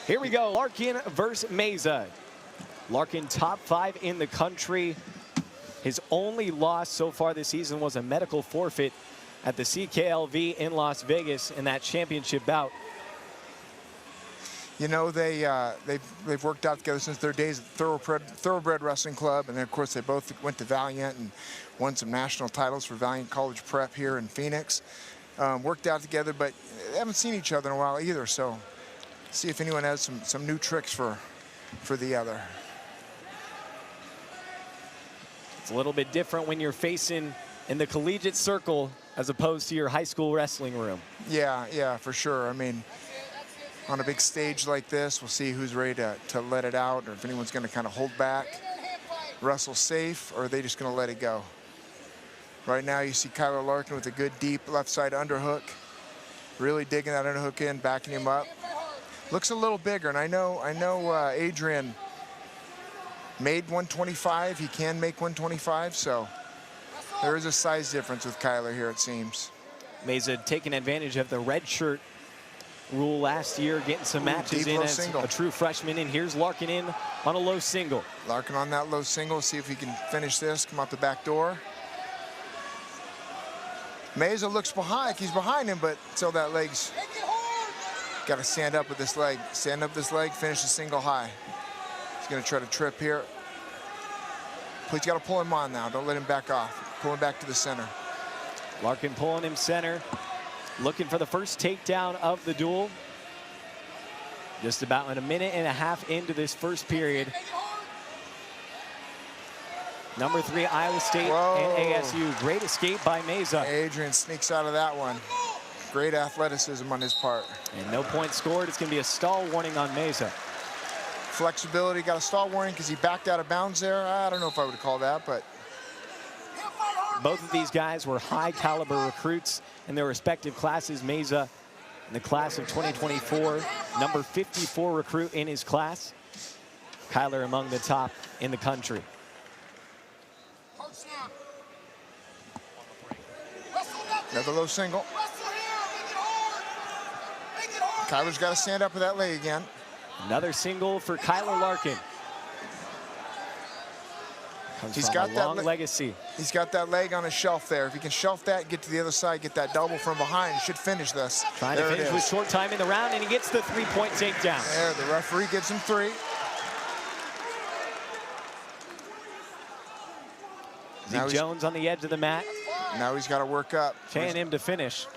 Here we go, Larkin versus Meza. Larkin top 5 in the country. His only loss so far this season was a medical forfeit at the CKLV in Las Vegas in that championship bout. You know, they've worked out together since their days at Thoroughbred Wrestling Club, and then of course they both went to Valiant and won some national titles for Valiant College Prep here in Phoenix. Worked out together, but they haven't seen each other in a while either. So, see if anyone has some new tricks for the other. It's a little bit different when you're facing in the collegiate circle as opposed to your high school wrestling room. Yeah, for sure. I mean, on a big stage like this, we'll see who's ready to let it out, or if anyone's going to kind of hold back, wrestle safe, or are they just going to let it go. Right now, you see Kyler Larkin with a good deep left side underhook, really digging that underhook in, backing him up. Looks a little bigger, and I know Adrian made 125. He can make 125, so there is a size difference with Kyler here, it seems. Meza taking advantage of the red shirt rule last year, getting some matches in as a true freshman, and here's Larkin in on a low single. Larkin on that low single, see if he can finish this, come out the back door. Meza looks behind, he's behind him, but still that leg's got to stand up with this leg. Stand up this leg, finish the single high. He's going to try to trip here. He's got to pull him on now. Don't let him back off. Pull him back to the center. Larkin pulling him center. Looking for the first takedown of the duel. Just about a minute and a half into this first period. Number 3, Iowa State and ASU. Great escape by Meza. Adrian sneaks out of that one. Great athleticism on his part. And no points scored. It's going to be a stall warning on Meza. Flexibility, got a stall warning because he backed out of bounds there. I don't know if I would call that, but. Both of these guys were high caliber recruits in their respective classes. Meza in the class of 2024, number 54 recruit in his class. Kyler among the top in the country. Another low single. Kyler's got to stand up with that leg again. Another single for Kyler Larkin. He's got that long legacy. He's got that leg on a shelf there. If he can shelf that, get to the other side, get that double from behind, he should finish this. Trying to finish with short time in the round, and he gets the 3-point takedown. There, the referee gives him 3. Zeke Jones on the edge of the mat. Now he's got to work up. Paying him to finish.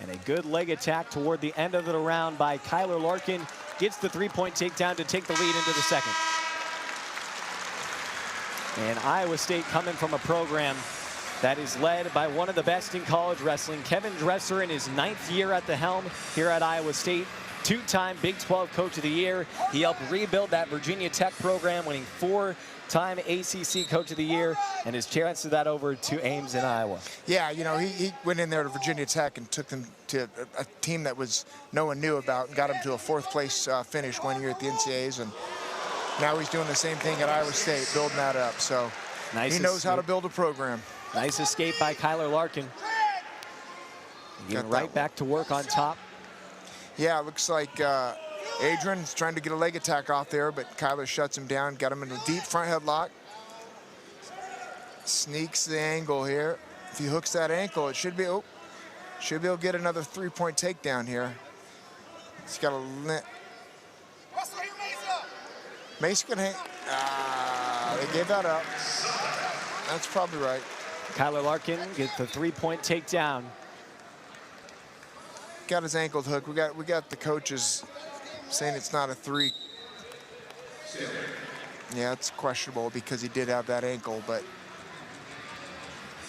And a good leg attack toward the end of the round by Kyler Larkin. Gets the 3-point takedown to take the lead into the second. And Iowa State coming from a program that is led by one of the best in college wrestling, Kevin Dresser, in his 9th year at the helm here at Iowa State. 2-time Big 12 Coach of the Year. He helped rebuild that Virginia Tech program, winning 4-time ACC Coach of the Year, and his transferred that over to Ames in Iowa. Yeah, you know, he went in there to Virginia Tech and took them to a team that no one knew about, and got them to a 4th place finish one year at the NCAAs, and now he's doing the same thing at Iowa State, building that up. So he knows how to build a program. Nice escape by Kyler Larkin. Getting right back to work on top. Yeah, it looks like Adrian's trying to get a leg attack off there, but Kyler shuts him down, got him in a deep front headlock. Sneaks the angle here. If he hooks that ankle, it should be able to get another 3-point takedown here. He's got a Meza can hang. They gave that up. That's probably right. Kyler Larkin gets the 3-point takedown. Got his ankle hooked. We got the coaches saying it's not a 3. Yeah, it's questionable because he did have that ankle, but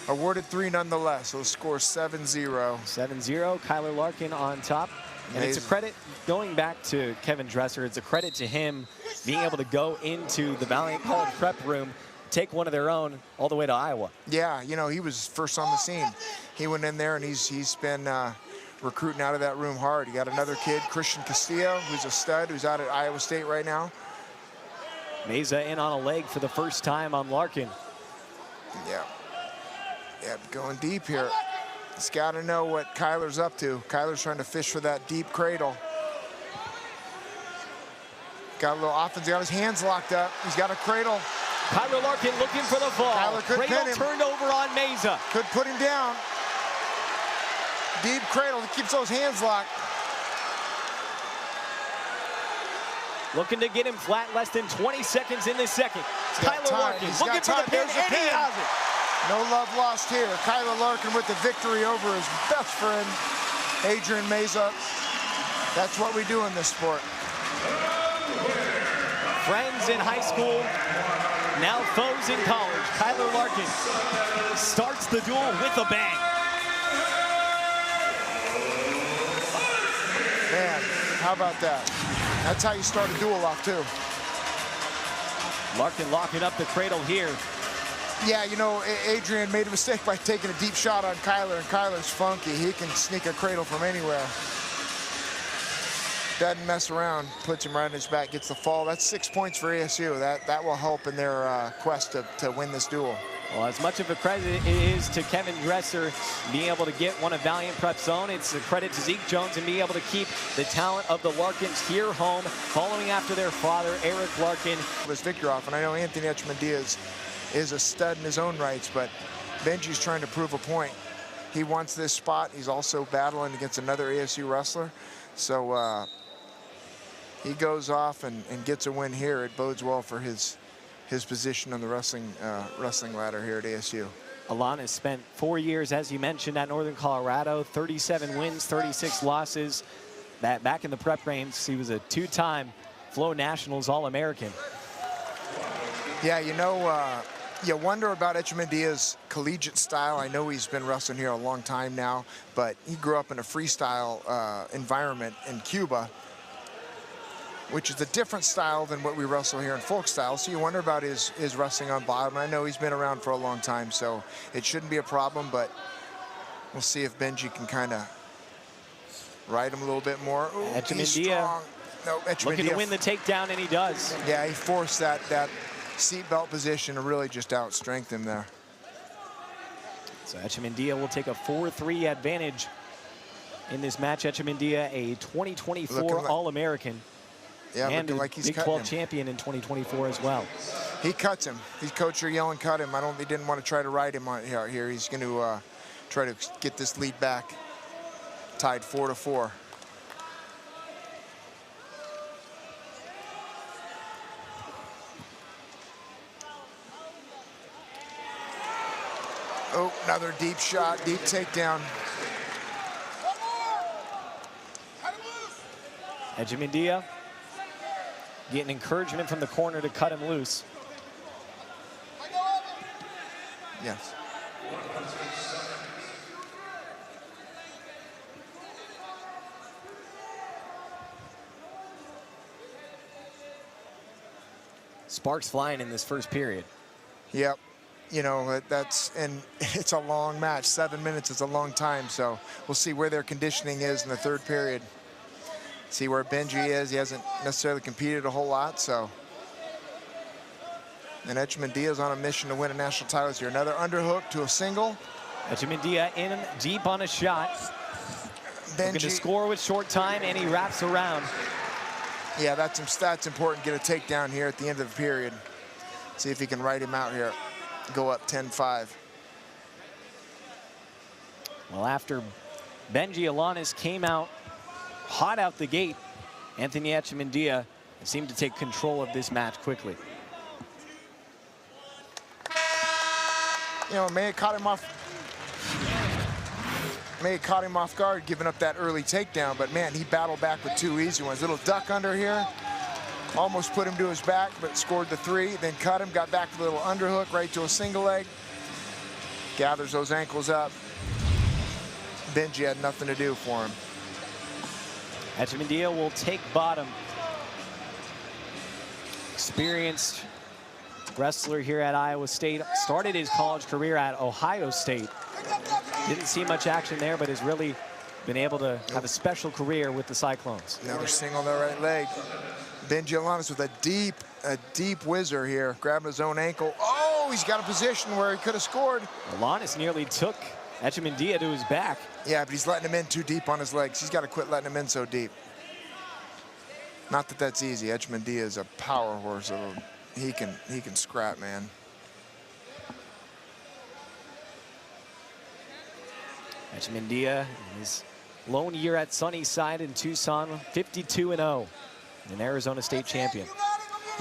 awarded 3 nonetheless. So the score 7-0. 7-0. Kyler Larkin on top. And it's a credit, going back to Kevin Dresser, it's a credit to him being able to go into the Valiant College prep room, take one of their own all the way to Iowa. Yeah, you know, he was first on the scene. He went in there and he's been recruiting out of that room hard. You got another kid, Christian Castillo, who's a stud, who's out at Iowa State right now. Meza in on a leg for the first time on Larkin. Yeah, going deep here. He's got to know what Kyler's up to. Kyler's trying to fish for that deep cradle. Got a little offense. Got his hands locked up. He's got a cradle. Kyler Larkin looking for the fall. Kyler could Cradle pin him. turned over on Mesa. Could put him down. Deep cradle. He keeps those hands locked. Looking to get him flat, less than 20 seconds in this second. Kyler Larkin looking for the pin, and he has it. No love lost here. Kyler Larkin with the victory over his best friend, Adrian Mesa. That's what we do in this sport. Friends in high school, now foes in college. Kyler Larkin starts the duel with a bang. Man, how about that? That's how you start a duel off, too. Larkin locking up the cradle here. Yeah, you know, Adrian made a mistake by taking a deep shot on Kyler, and Kyler's funky. He can sneak a cradle from anywhere. Doesn't mess around, puts him right on his back, gets the fall. That's 6 points for ASU. That will help in their quest to win this duel. Well, as much of a credit it is to Kevin Dresser being able to get one of Valiant Prep's own, it's a credit to Zeke Jones and being able to keep the talent of the Larkins here home, following after their father, Eric Larkin. This victory off, and I know Anthony Etchemin-Diaz is a stud in his own rights, but Benji's trying to prove a point. He wants this spot. He's also battling against another ASU wrestler. So he goes off and gets a win here. It bodes well for his position on the wrestling ladder here at ASU. Alon has spent 4 years, as you mentioned, at Northern Colorado, 37 wins, 36 losses. Back in the prep ranks, he was a two-time Flow Nationals All-American. Yeah, you know, you wonder about Etchemin-Diaz's collegiate style. I know he's been wrestling here a long time now, but he grew up in a freestyle environment in Cuba, which is a different style than what we wrestle here in folk style. So you wonder about his wrestling on bottom. I know he's been around for a long time, so it shouldn't be a problem, but we'll see if Benji can kind of ride him a little bit more. Ooh, he's strong. No, looking to win the takedown, and he does. Yeah, he forced that seatbelt position to really just out-strength him there. So Etchemin-Diaz will take a 4-3 advantage in this match. Etchemin-Diaz, a 2024 All-American. Yeah, and looking like he's Big 12 champion in 2024 as well. He cuts him. His coach are yelling, cut him. He didn't want to try to ride him on here. He's going to try to get this lead back. Tied 4-4. Oh, another deep shot, deep takedown. Etchemin-Diaz getting encouragement from the corner to cut him loose. Yes. Sparks flying in this first period. Yep. You know, and it's a long match. 7 minutes is a long time, so we'll see where their conditioning is in the third period. See where Benji is. He hasn't necessarily competed a whole lot, so. And Etchemin-Diaz on a mission to win a national title here. Another underhook to a single. Etchemin-Diaz in deep on a shot. Benji looking to score with short time, and he wraps around. Yeah, that's important. Get a takedown here at the end of the period. See if he can ride him out here. Go up 10-5. Well, after Benji Alanis came out hot out the gate, Anthony Etchemin-Diaz seemed to take control of this match quickly. You know, may have caught him off guard, giving up that early takedown, but man, he battled back with two easy ones. Little duck under here, almost put him to his back, but scored the three, then cut him, got back to a little underhook right to a single leg, gathers those ankles up. Benji had nothing to do for him. Etchemin-Diaz will take bottom. Experienced wrestler here at Iowa State. Started his college career at Ohio State. Didn't see much action there, but has really been able to have a special career with the Cyclones. Another single on the right leg. Benji Alanis with a deep whizzer here, grabbing his own ankle. Oh, he's got a position where he could have scored. Alanis nearly took Echemendia to his back. Yeah, but he's letting him in too deep on his legs. He's got to quit letting him in so deep. Not that that's easy. Echemendia is a power horse. So he can scrap, man. Echemendia, his lone year at Sunnyside in Tucson, 52-0, an Arizona State champion.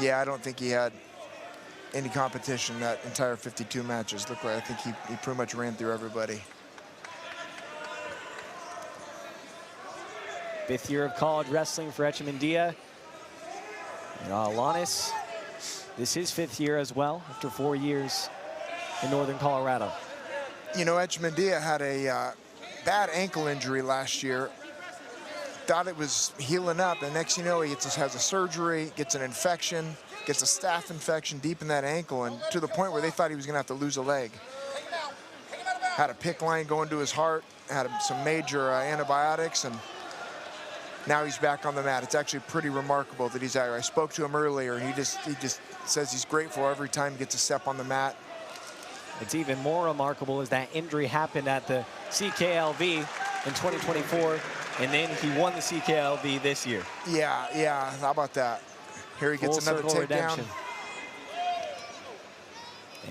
Yeah, I don't think he had any competition that entire 52 matches. Look like I think he pretty much ran through everybody. 5th year of college wrestling for Echemendia. Alanis, this is 5th year as well, after 4 years in Northern Colorado. You know, Echemendia had a bad ankle injury last year. Thought it was healing up, and next you know, he has a surgery, gets an infection, gets a staph infection deep in that ankle, and to the point where they thought he was gonna have to lose a leg. Had a PICC line going to his heart, had some major antibiotics, and now he's back on the mat. It's actually pretty remarkable that he's out here. I spoke to him earlier. He just says he's grateful every time he gets a step on the mat. It's even more remarkable is that injury happened at the CKLV in 2024, and then he won the CKLV this year. Yeah, how about that? Here he gets another takedown.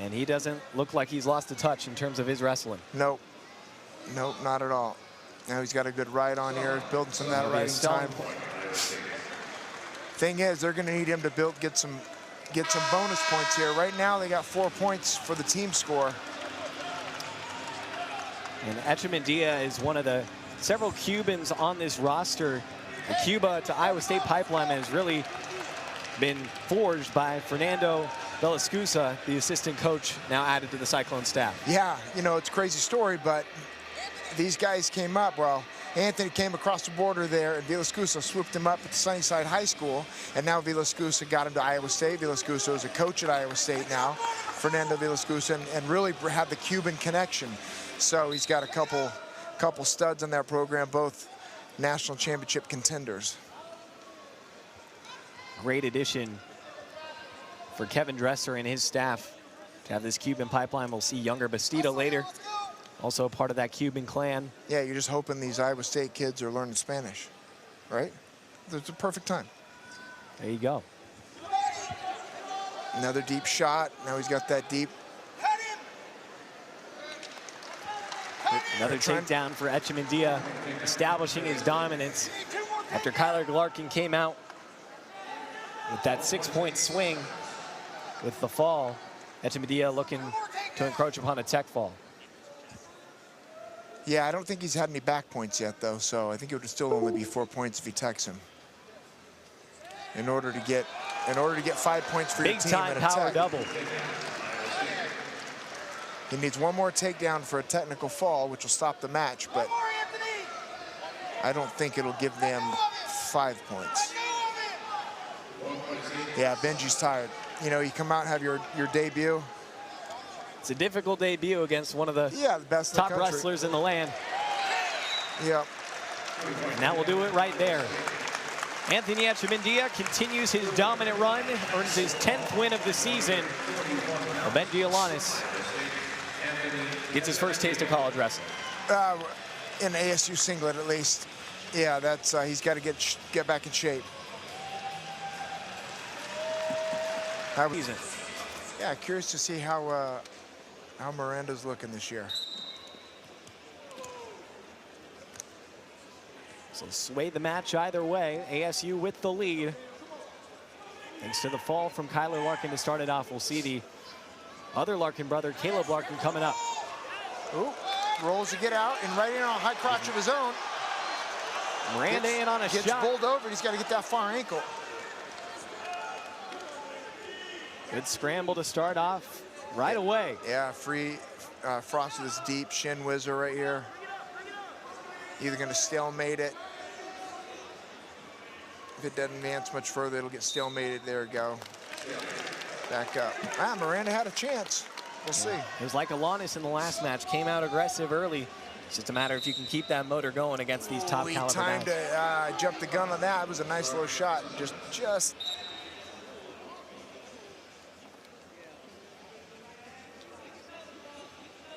And he doesn't look like he's lost a touch in terms of his wrestling. Nope, not at all. Now he's got a good ride on here, building some of that riding time. Thing is, they're gonna need him to get some bonus points here. Right now, they got 4 points for the team score. And Echemendia is one of the several Cubans on this roster. The Cuba to Iowa State pipeline has really been forged by Fernando Velascusa, the assistant coach, now added to the Cyclone staff. Yeah, you know, it's a crazy story, but these guys came up. Well, Anthony came across the border there, and Velascusa swooped him up at the Sunnyside High School, and now Velascusa got him to Iowa State. Velascusa is a coach at Iowa State now, Fernando Velascusa, and really had the Cuban connection. So he's got a couple studs in that program, both national championship contenders. Great addition for Kevin Dresser and his staff to have this Cuban pipeline. We'll see younger Bastida later, also a part of that Cuban clan. Yeah, you're just hoping these Iowa State kids are learning Spanish, right? It's a perfect time. There you go. Another deep shot. Now he's got that deep. Another takedown for Echemendia, establishing his dominance after Kyler Larkin came out with that 6-point swing with the fall. Echemendia looking to encroach upon a tech fall. Yeah, I don't think he's had any back points yet, though, so I think it would still only be 4 points if he techs him. In order to get 5 points for your team. Big time power double. He needs one more takedown for a technical fall, which will stop the match, but I don't think it'll give them 5 points. Yeah, Benji's tired. You know, you come out and have your debut. It's a difficult debut against one of the best top wrestlers in the land. Yeah. And that will do it right there. Anthony Echemendia continues his dominant run, earns his 10th win of the season. Benji Alanis gets his first taste of college wrestling. In ASU singlet, at least. Yeah, that's he's got to get back in shape. Yeah, curious to see how Miranda's looking this year. So sway the match either way. ASU with the lead. Thanks to the fall from Kyler Larkin to start it off. We'll see the other Larkin brother, Caleb Larkin, coming up. Ooh, rolls to get out and right in on a high crotch of his own. Miranda in on a shot. Gets bowled over, he's got to get that far ankle. Good scramble to start off right away. Yeah, free Frost with this deep shin whizzer right here. Either going to stalemate it. If it doesn't advance much further, it'll get stalemated. There we go. Back up. Miranda had a chance. We'll see. It was like Alanis in the last match. Came out aggressive early. It's just a matter if you can keep that motor going against these top caliber guys. He timed to jump the gun on that. It was a nice little shot. Just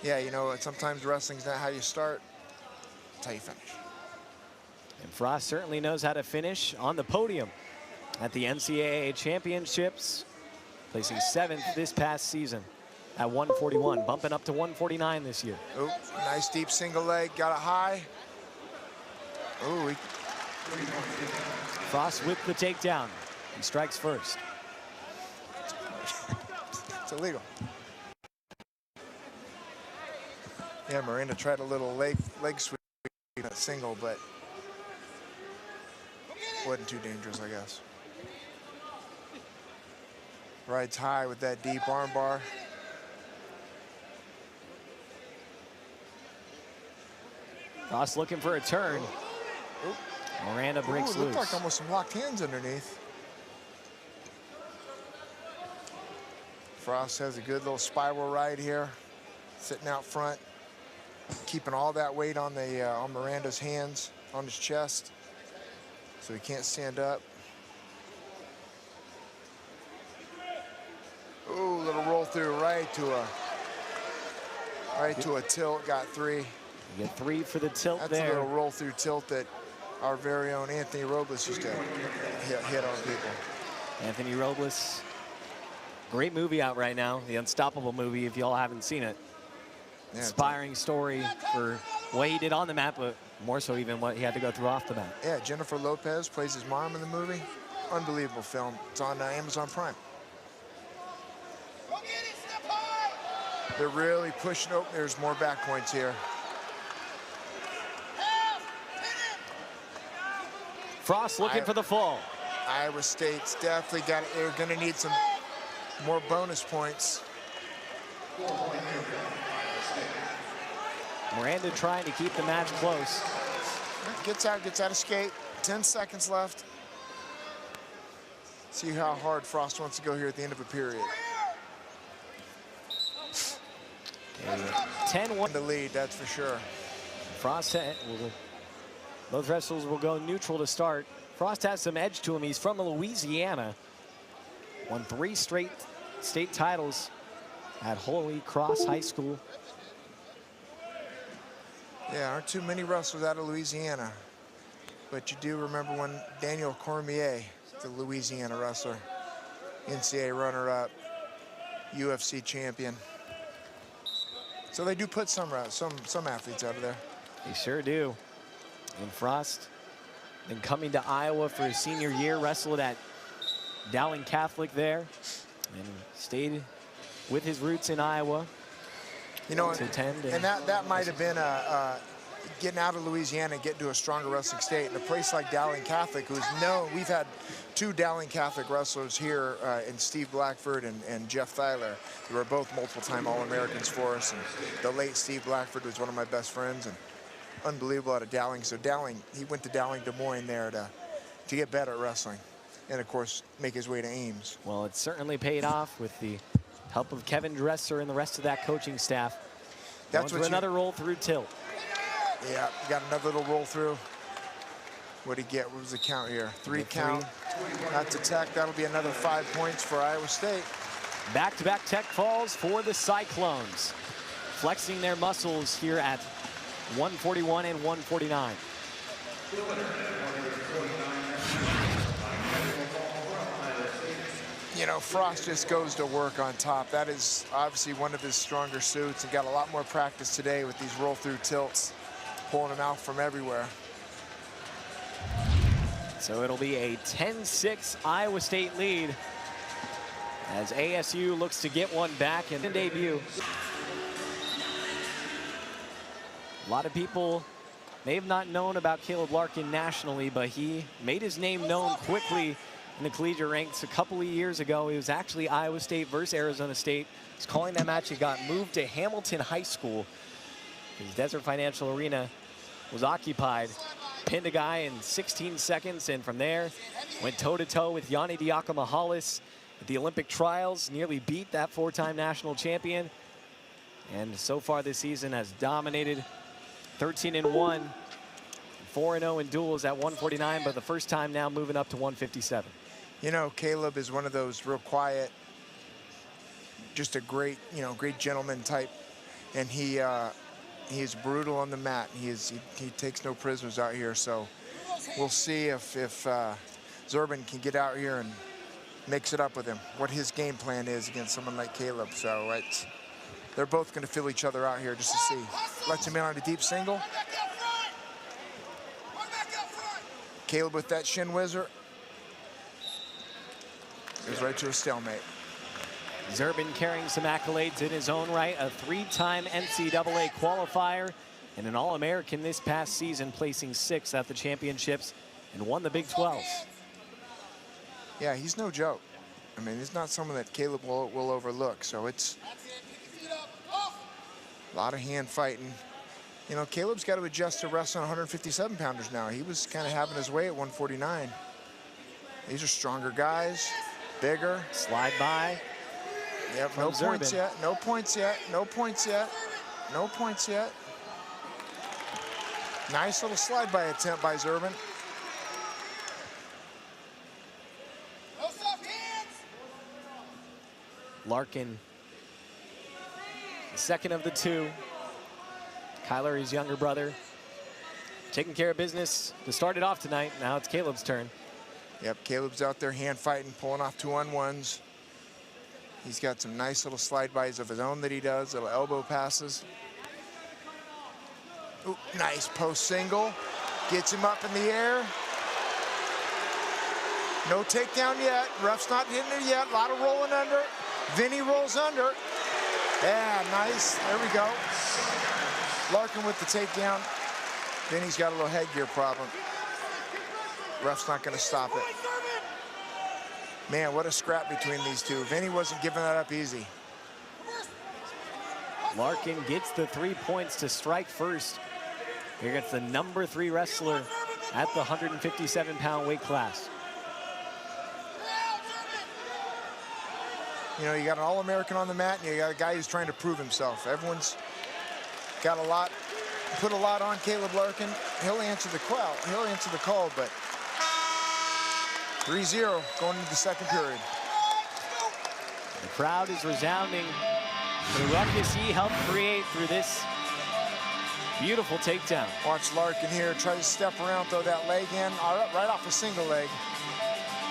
Yeah, you know, sometimes wrestling's not how you start, it's how you finish. And Frost certainly knows how to finish on the podium at the NCAA Championships, placing 7th this past season at 141, bumping up to 149 this year. Oh, nice deep single leg, got it high. Oh, Frost with the takedown. He strikes first. it's illegal. Yeah, Miranda tried a little leg sweep, single, but wasn't too dangerous, I guess. Rides high with that deep arm bar. Frost looking for a turn. Oop. Miranda breaks loose. Looked like almost some locked hands underneath. Frost has a good little spiral ride here, sitting out front, keeping all that weight on the on Miranda's hands, on his chest, so he can't stand up. Ooh, little roll through right to a tilt. Got 3. You get 3 for the tilt. That's there. a little roll through tilt that our very own Anthony Robles used to hit on people. Anthony Robles, great movie out right now, The Unstoppable movie, if y'all haven't seen it. Yeah, Inspiring story for what he did on the mat, but more so even what he had to go through off the mat. Yeah, Jennifer Lopez plays his mom in the movie. Unbelievable film. It's on Amazon Prime. They're really pushing. Oh, there's more back points here. Frost looking for the fall. Iowa State's definitely got it. They're going to need some more bonus points. Miranda trying to keep the match close. Gets out of skate. 10 seconds left. See how hard Frost wants to go here at the end of a period. 10-1. The lead, that's for sure. Frost, both wrestlers will go neutral to start. Frost has some edge to him. He's from Louisiana. Won 3 straight state titles at Holy Cross High School. Yeah, aren't too many wrestlers out of Louisiana. But you do remember when Daniel Cormier, the Louisiana wrestler, NCAA runner-up, UFC champion. So they do put some athletes out of there. They sure do. And Frost, then coming to Iowa for his senior year, wrestled at Dowling Catholic there, and stayed with his roots in Iowa. You know, to attend and that might have been getting out of Louisiana and getting to a stronger wrestling state. And a place like Dowling Catholic, who's known, we've had 2 Dowling Catholic wrestlers here in Steve Blackford and Jeff Thyler, who were both multiple-time All-Americans for us. And the late Steve Blackford was one of my best friends, and unbelievable out of Dowling. So Dowling, he went to Dowling, Des Moines there to get better at wrestling, and of course make his way to Ames. Well, it certainly paid off with the help of Kevin Dresser and the rest of that coaching staff. That's what another roll through tilt. Yeah, got another little roll through. What'd he get? What was the count here? 3 count. That's a tech. That'll be another 5 points for Iowa State. Back-to-back tech falls for the Cyclones, flexing their muscles here at 141 and 149. You know, Frost just goes to work on top. That is obviously one of his stronger suits. He got a lot more practice today with these roll-through tilts, pulling them out from everywhere. So it'll be a 10-6 Iowa State lead as ASU looks to get one back in the debut. A lot of people may have not known about Caleb Larkin nationally, but he made his name known quickly in the collegiate ranks a couple of years ago. It was actually Iowa State versus Arizona State. He's calling that match. It got moved to Hamilton High School because Desert Financial Arena was occupied. Pinned a guy in 16 seconds, and from there went toe-to-toe with Yanni Diakomahalis at the Olympic trials. Nearly beat that 4-time national champion, and so far this season has dominated. 13-1, 4-0 in duels at 149, but the first time now moving up to 157. You know, Caleb is one of those real quiet, just a great, great gentleman type and he's brutal on the mat. He takes no prisoners out here. So we'll see if Zurban can get out here and mix it up with him, what his game plan is against someone like Caleb. So they're both going to fill each other out here just to see. Lets him in on a deep single. Caleb with that shin whizzer. Goes right to a stalemate. Zurban carrying some accolades in his own right, a 3-time NCAA qualifier and an All-American this past season, placing 6th at the championships and won the Big 12. Yeah, he's no joke. I mean, he's not someone that Caleb will overlook. So it's a lot of hand fighting. You know, Caleb's got to adjust to wrestling 157 pounders now. He was kind of having his way at 149. These are stronger guys, bigger. Slide by. Yep, no points yet, no points yet, no points yet, no points yet. Nice little slide by attempt by Zurban. No soft hands. Larkin, the second of the two. Kyler, his younger brother, taking care of business to start it off tonight. Now it's Caleb's turn. Yep, Caleb's out there hand fighting, pulling off 2-on-1s. He's got some nice little slide bys of his own that he does, little elbow passes. Ooh, nice post single. Gets him up in the air. No takedown yet. Ref's not hitting it yet. A lot of rolling under. Vinny rolls under. Yeah, nice. There we go. Larkin with the takedown. Vinny's got a little headgear problem. Ref's not going to stop it. Man, what a scrap between these two. Vinny wasn't giving that up easy. Larkin gets the 3 points to strike first. Here against the number 3 wrestler at the 157-pound weight class. You know, you got an All-American on the mat, and you got a guy who's trying to prove himself. Everyone's got a lot, put a lot on Caleb Larkin. He'll answer the call. He'll answer the call, but 3-0 going into the second period. The crowd is resounding for the ruckus he helped create through this beautiful takedown. Watch Larkin here try to step around, throw that leg in, right off a single leg.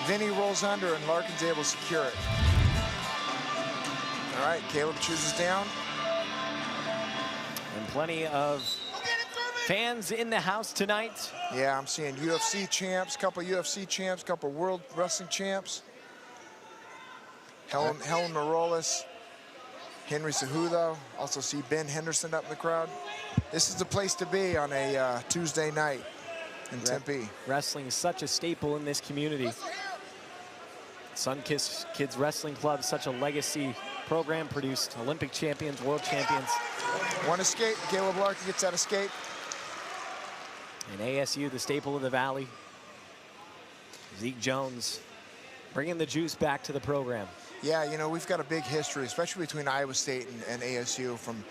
Vinny rolls under, and Larkin's able to secure it. All right, Caleb chooses down. And plenty of fans in the house tonight. Yeah, I'm seeing UFC champs, couple UFC champs, couple World Wrestling champs. Helen Morales, Henry Cejudo. Also see Ben Henderson up in the crowd. This is the place to be on a Tuesday night in Tempe. Wrestling is such a staple in this community. Sunkiss Kids Wrestling Club, such a legacy program, produced Olympic champions, world champions. One escape, Caleb Larkin gets that escape. And ASU, the staple of the Valley. Zeke Jones bringing the juice back to the program. Yeah, you know, we've got a big history, especially between Iowa State and ASU, from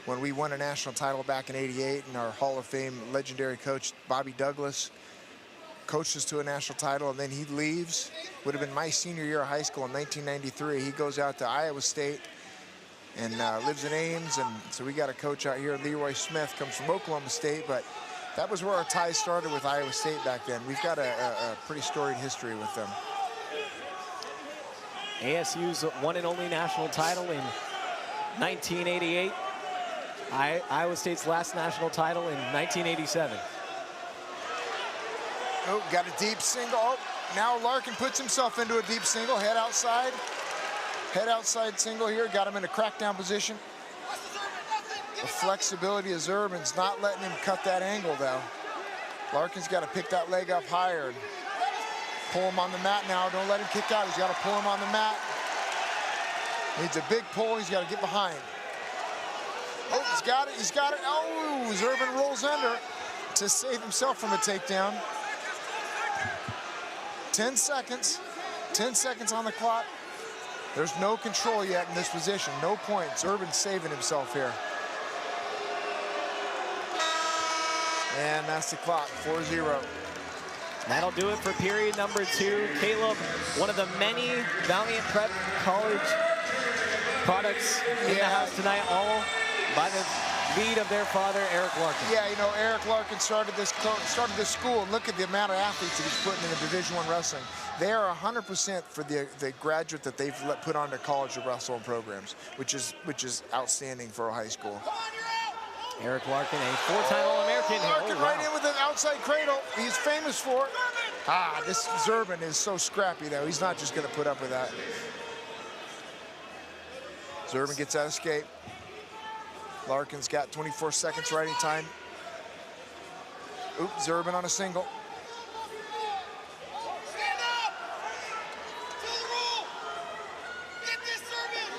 when we won a national title back in '88, and our Hall of Fame legendary coach, Bobby Douglas, coached us to a national title, and then he leaves. Would have been my senior year of high school in 1993. He goes out to Iowa State and lives in Ames, and so we got a coach out here, Leroy Smith, comes from Oklahoma State, but that was where our ties started with Iowa State back then. We've got a pretty storied history with them. ASU's one and only national title in 1988. Iowa State's last national title in 1987. Oh, got a deep single. Oh, now Larkin puts himself into a deep single, head outside. Head outside single here, got him in a crackdown position. The flexibility of Zurban's not letting him cut that angle, though. Larkin's got to pick that leg up higher and pull him on the mat now. Don't let him kick out. He's got to pull him on the mat. Needs a big pull. He's got to get behind. Oh, he's got it. He's got it. Oh, Zurban rolls under to save himself from a takedown. 10 seconds. 10 seconds on the clock. There's no control yet in this position. No points. Zurban's saving himself here. And that's the clock, 4-0. That'll do it for period number 2. Caleb, one of the many Valiant Prep College products in the house tonight, all by the lead of their father, Eric Larkin. Yeah, you know, Eric Larkin started this school, and look at the amount of athletes that he's putting in the Division I wrestling. They are 100% for the graduate that they've put on to college to wrestle programs, which is outstanding for a high school. Eric Larkin, a four-time All-American. Larkin right in with an outside cradle. He's famous for it. This Zerbin is so scrappy, though. He's not just going to put up with that. Zerbin gets that escape. Larkin's got 24 seconds riding time. Oops, Zerbin on a single.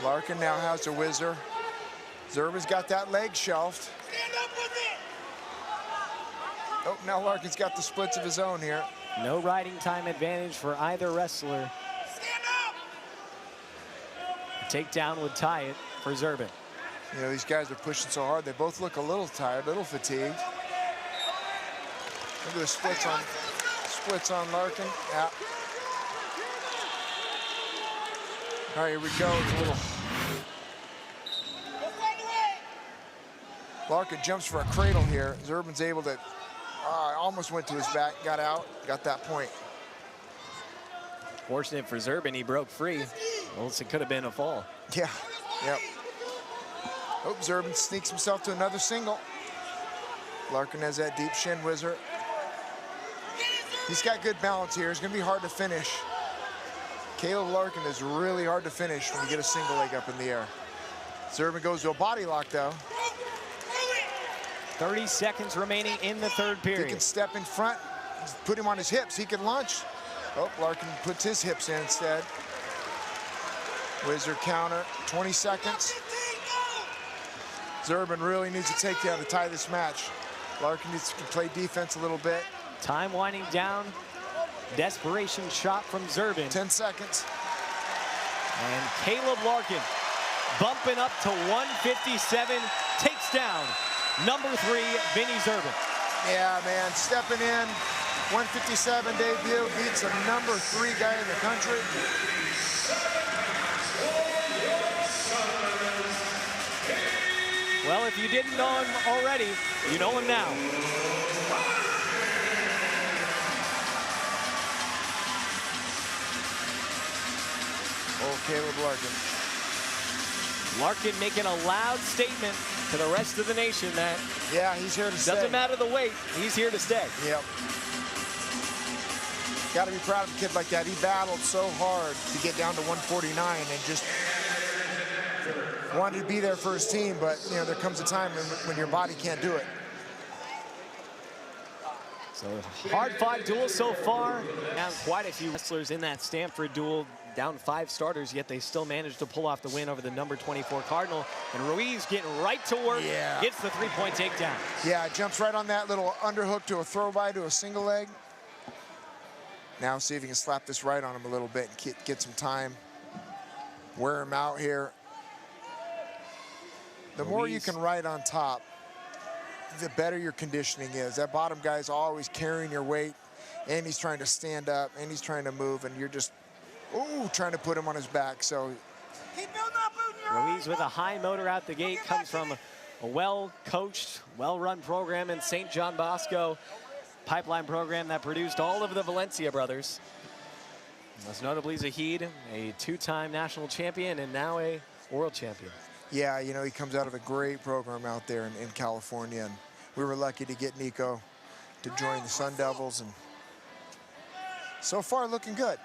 Larkin now has a whizzer. Zerbin's got that leg shelved. Oh, now Larkin's got the splits of his own here. No riding time advantage for either wrestler. The takedown would tie it for Zerbin. You know, these guys are pushing so hard. They both look a little tired, a little fatigued. Look at the splits on Larkin. Yeah. All right, here we go. It's a little. Larkin jumps for a cradle here. Zerbin's able to. Almost went to his back, got out, got that point. Fortunate for Zerbin, he broke free. Else it could have been a fall. Yeah. Yep. Oh, Zerbin sneaks himself to another single. Larkin has that deep shin whizzer. He's got good balance here. It's going to be hard to finish. Caleb Larkin is really hard to finish when you get a single leg up in the air. Zerbin goes to a body lock, though. 30 seconds remaining in the third period. He can step in front, put him on his hips. He can launch. Oh, Larkin puts his hips in instead. Whizzer counter, 20 seconds. Zerbin really needs a takedown to tie this match. Larkin needs to play defense a little bit. Time winding down. Desperation shot from Zerbin. 10 seconds. And Caleb Larkin bumping up to 157, takes down number 3, Vinny Zerbin. Yeah, man, stepping in, 157 debut, beats a number 3 guy in the country. Well, if you didn't know him already, you know him now. Oh, Caleb Larkin. Larkin making a loud statement to the rest of the nation that yeah, he's here to stay. Doesn't matter the weight, he's here to stay. Yep. Got to be proud of a kid like that. He battled so hard to get down to 149 and just wanted to be there for his team, but you know, there comes a time when your body can't do it. So hard-fought duel so far. Down quite a few wrestlers in that Stanford duel. Down 5 starters, yet they still managed to pull off the win over the number 24 Cardinal. And Ruiz getting right to work, gets the 3-point takedown. Yeah, jumps right on that little underhook to a throw-by to a single leg. Now see if he can slap this right on him a little bit and get some time. Wear him out here. The more you can ride on top, the better your conditioning is. That bottom guy's always carrying your weight, and he's trying to stand up, and he's trying to move, and you're just trying to put him on his back. So Ruiz with a high motor out the gate, comes from a well-coached, well-run program in St. John Bosco, pipeline program that produced all of the Valencia brothers. Most notably Zahid, a 2-time national champion and now a world champion. Yeah, you know, he comes out of a great program out there in California, and we were lucky to get Nico to join the Sun Devils, and so far looking good.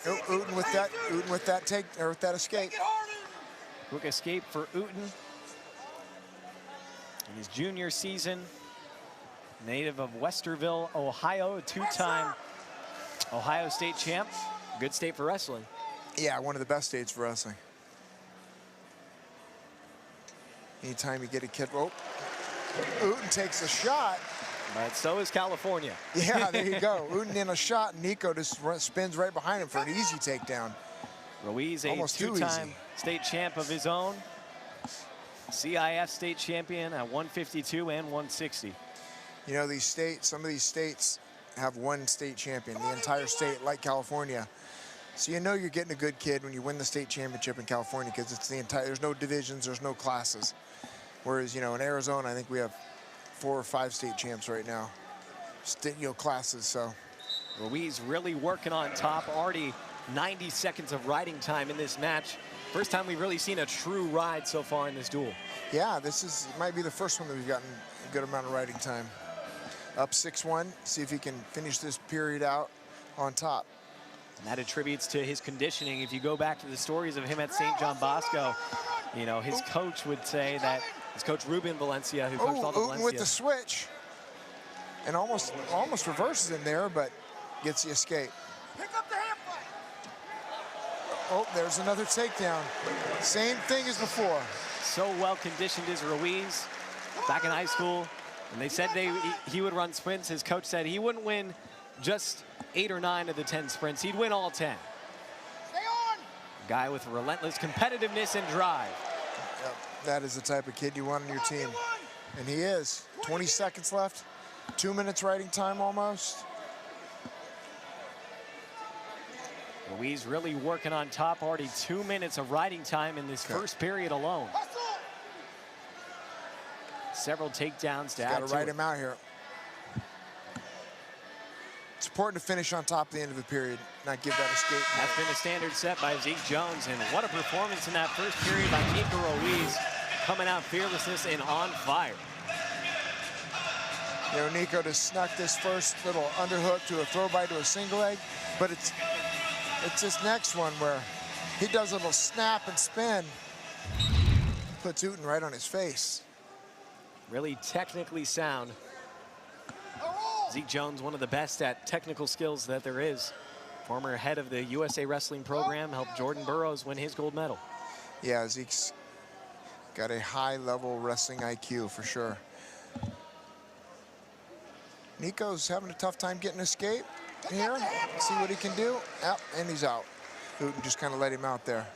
Uten with that escape. Quick escape for Uten. In his junior season, native of Westerville, Ohio, a 2-time Ohio State champ. Good state for wrestling. Yeah, one of the best states for wrestling. Anytime you get a kid, Uten takes a shot. But so is California. Yeah, there you go. Uten in a shot, Nico just spins right behind him for an easy takedown. Ruiz, a 2-time state champ of his own. CIF state champion at 152 and 160. You know, these states, some of these states have one state champion. The entire state, like California, So you know you're getting a good kid when you win the state championship in California, because it's the entire, there's no divisions, there's no classes. Whereas, you know, in Arizona, I think we have 4 or 5 state champs right now. State, you know, classes, so. Ruiz really working on top. Already 90 seconds of riding time in this match. First time we've really seen a true ride so far in this duel. Yeah, this might be the first one that we've gotten a good amount of riding time. Up 6-1, see if he can finish this period out on top. And that attributes to his conditioning. If you go back to the stories of him at St. John Bosco, you know, his coach would say that, his coach Ruben Valencia, who coached all the Valencia. With the switch, and almost reverses in there, but gets the escape. Pick up the hand fight. Oh, there's another takedown. Same thing as before. So well conditioned is Ruiz. Back in high school, and they said he would run sprints. His coach said he wouldn't win just 8 or 9 of the 10 sprints. He'd win all 10. Stay on. A guy with relentless competitiveness and drive. Yep, that is the type of kid you want on your team. And he is. 20 seconds left. 2 minutes riding time almost. Ruiz really working on top. Already 2 minutes of riding time in this first period alone. Hustle. Several takedowns to add to it. Got to ride him out here. It's important to finish on top at the end of the period, not give that escape. That's been a standard set by Zeke Jones, and what a performance in that first period by Nico Ruiz, coming out fearlessness and on fire. You know, Nico just snuck this first little underhook to a throw by to a single leg, but it's this next one where he does a little snap and spin, puts Uten right on his face. Really technically sound. Zeke Jones, one of the best at technical skills that there is. Former head of the USA Wrestling program, helped Jordan Burroughs win his gold medal. Yeah, Zeke's got a high-level wrestling IQ for sure. Nico's having a tough time getting escape here. See what he can do. Yep, and he's out. Uten just kind of let him out there.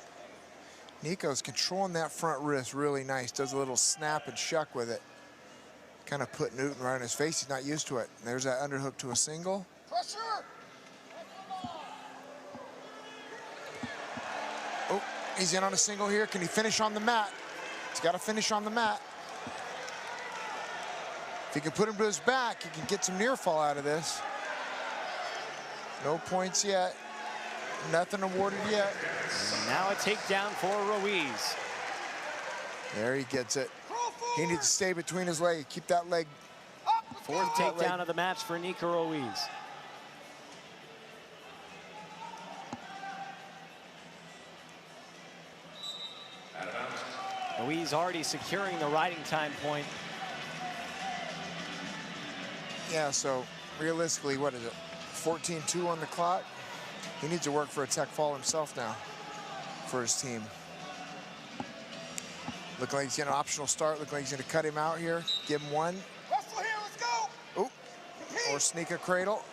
Nico's controlling that front wrist really nice. Does a little snap and shuck with it. Kind of putting Uten right on his face. He's not used to it. There's that underhook to a single. Pressure. Oh, he's in on a single here. Can he finish on the mat? He's got to finish on the mat. If he can put him to his back, he can get some near fall out of this. No points yet. Nothing awarded yet. Now a takedown for Ruiz. There he gets it. He needs to stay between his legs. Keep that leg. Fourth takedown of the match for Nico Ruiz. Ruiz already securing the riding time point. Yeah, so realistically, what is it? 14-2 on the clock. He needs to work for a tech fall himself now for his team. Looking like he's getting an optional start. Looking like he's going to cut him out here. Give him one. Wrestle here. Let's go. Oh, or sneak a cradle.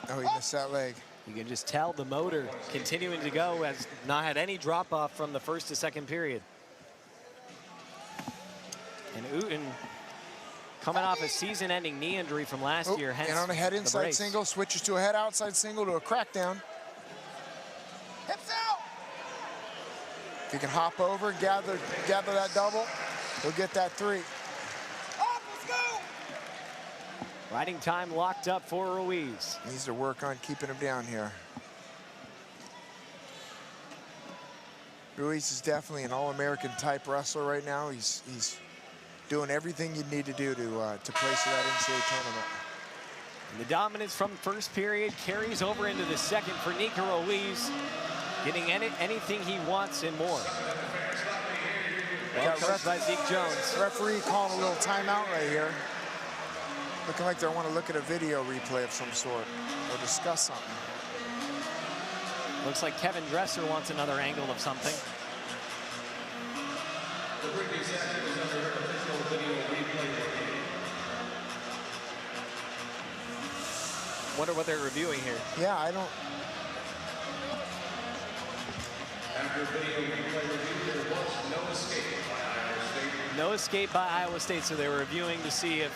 Oh, he missed that leg. You can just tell the motor continuing to go, has not had any drop off from the first to second period. And Uten coming off a season-ending knee injury from last year. Hence and on a head inside brace. single, switches to a head outside single to a crackdown. Hips out. If he can hop over and gather that double, he'll get that 3. Up. Let's go. Riding time locked up for Ruiz. Needs to work on keeping him down here. Ruiz is definitely an All-American type wrestler right now. He's doing everything you need to do to place in that NCAA tournament. And the dominance from first period carries over into the second for Nico Ruiz, getting anything he wants and more. Well coached by Zeke Jones. Referee calling a little timeout right here. Looking like they want to look at a video replay of some sort or discuss something. Looks like Kevin Dresser wants another angle of something. Wonder what they're reviewing here. Yeah, I don't. After video replay review, there was no escape by Iowa State. No escape by Iowa State, so they were reviewing to see if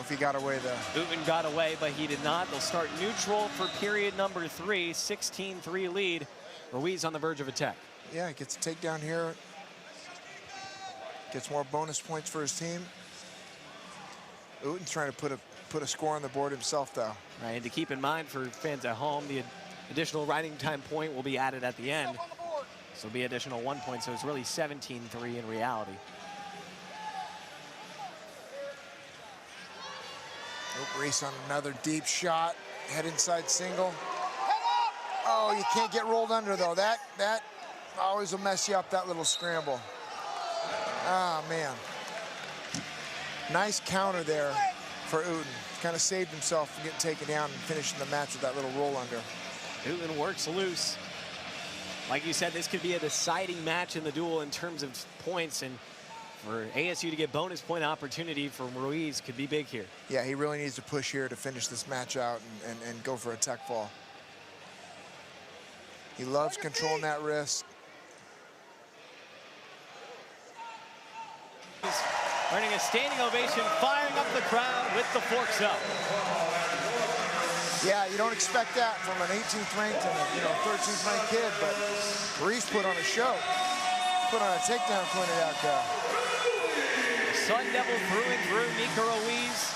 he got away there. Uten got away, but he did not. They'll start neutral for period number 3, 16-3 lead. Ruiz on the verge of attack. Yeah, gets a takedown here. Gets more bonus points for his team. Uten's trying to put a score on the board himself, though. Right, and to keep in mind for fans at home, the additional riding time point will be added at the end. So it'll be additional 1 point, so it's really 17-3 in reality. Race on another deep shot. Head inside single. Oh, you can't get rolled under, though. That always will mess you up, that little scramble. Ah, man. Nice counter there for Uten. Kind of saved himself from getting taken down and finishing the match with that little roll under. Uten works loose. Like you said, this could be a deciding match in the duel in terms of points, and for ASU to get bonus point opportunity from Ruiz could be big here. Yeah, he really needs to push here to finish this match out and go for a tech fall. He loves controlling that wrist. He's earning a standing ovation, firing up the crowd with the forks up. Yeah, you don't expect that from an 18th ranked and a 13th ranked kid, but Ruiz put on a show. Put on a takedown, pointed out there. Sun Devil through and through, Mika Ruiz.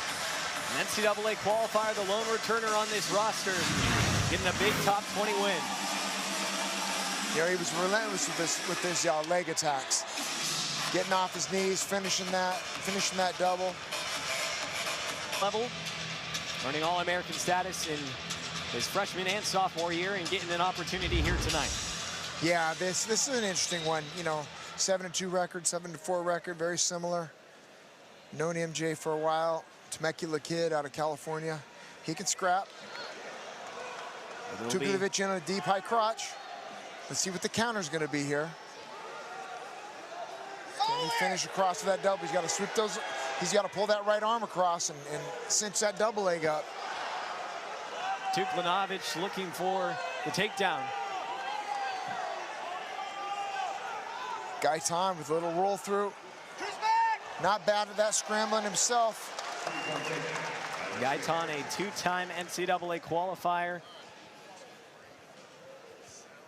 An NCAA qualifier, the lone returner on this roster, getting a big top 20 win. You know, he was relentless with his leg attacks. Getting off his knees, finishing that double. Level, earning All-American status in his freshman and sophomore year and getting an opportunity here tonight. Yeah, this is an interesting one. 7-2 record, 7-4 record, very similar. Known MJ for a while. Temecula kid out of California. He can scrap. Tukulovic in a deep high crotch. Let's see what the counter's going to be here. Can he finish across with that double? He's got to sweep those. He's got to pull that right arm across and cinch that double leg up. Tukulovic looking for the takedown. Gaitan with a little roll through. Not bad at that scrambling himself. Gaitan, a two-time NCAA qualifier.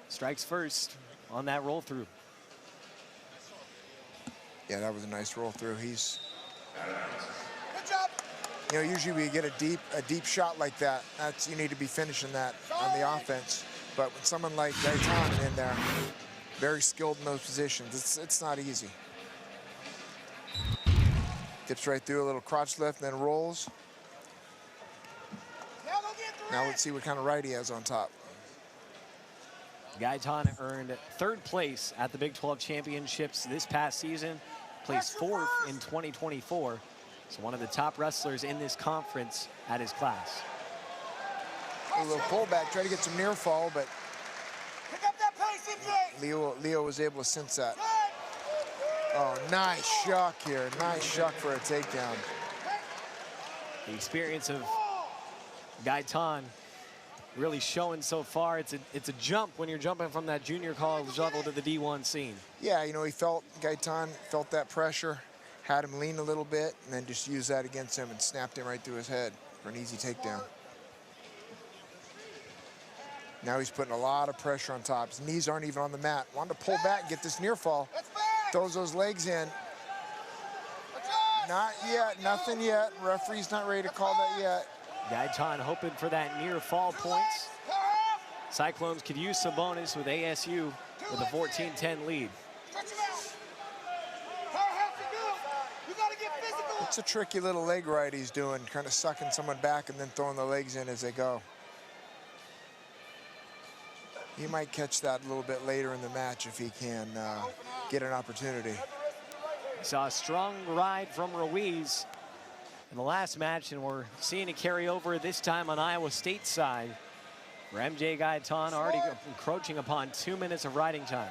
Strikes first on that roll through. Yeah, that was a nice roll through. He's, Good job. Usually we get a deep shot like that. You need to be finishing that on the offense. But with someone like Gaitan in there, very skilled in those positions, it's not easy. Dips right through, a little crotch lift, and then rolls. Now let's see what kind of right he has on top. Gaitan earned third place at the Big 12 Championships this past season, placed fourth in 2024. So one of the top wrestlers in this conference at his class. A little pullback, try to get some near fall, but Pick up that pace, MJ. Leo was able to sense that. Oh, nice shuck here. Nice shuck for a takedown. The experience of Gaitan really showing so far. It's a jump when you're jumping from that junior college level to the D1 scene. Yeah, Gaitan felt that pressure, had him lean a little bit, and then just used that against him and snapped him right through his head for an easy takedown. Now he's putting a lot of pressure on top. His knees aren't even on the mat. Wanted to pull back and get this near fall. Throws those legs in. Not yet, nothing yet. Referee's not ready to call that yet. Gaitan hoping for that near fall points. Cyclones could use some bonus with ASU with a 14-10 lead. It's a tricky little leg right he's doing, kind of sucking someone back and then throwing the legs in as they go. He might catch that a little bit later in the match if he can get an opportunity. Saw a strong ride from Ruiz in the last match, and we're seeing it carry over this time on Iowa State's side, where MJ Gaitan already encroaching upon 2 minutes of riding time.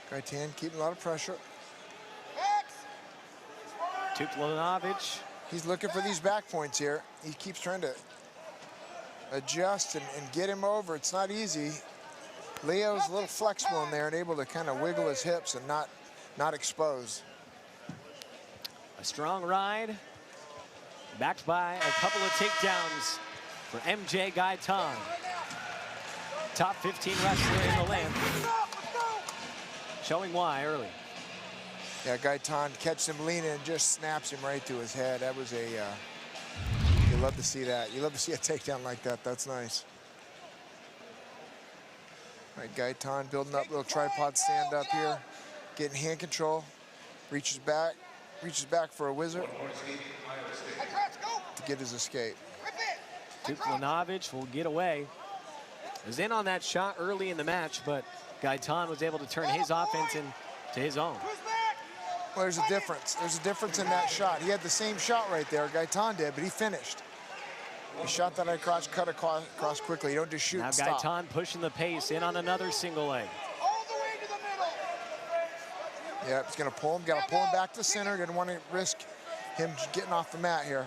Gaitan keeping a lot of pressure. Tukulovic. He's looking for these back points here. He keeps trying to adjust and get him over. It's not easy. Leo's a little flexible in there and able to kind of wiggle his hips and not expose. A strong ride, backed by a couple of takedowns for MJ Gaitan. Top 15 wrestler in the land. Showing why early. Yeah, Gaitan catches him leaning and just snaps him right to his head. That was a, you love to see that. You love to see a takedown like that. That's nice. All right, Gaitan building up, little tripod stand up here. Getting hand control. Reaches back for a wizard to get his escape. Tuklanovic will get away. Was in on that shot early in the match, but Gaitan was able to turn his offense into his own. Well, there's a difference. There's a difference in that shot. He had the same shot right there, Gaitan did, but he finished. He shot that across, cut across quickly. You don't just shoot and stop. Now Gaitan pushing the pace in on another single leg. All the way to the middle. Yeah, he's gonna pull him. Got to pull him back to center. Didn't want to risk him getting off the mat here.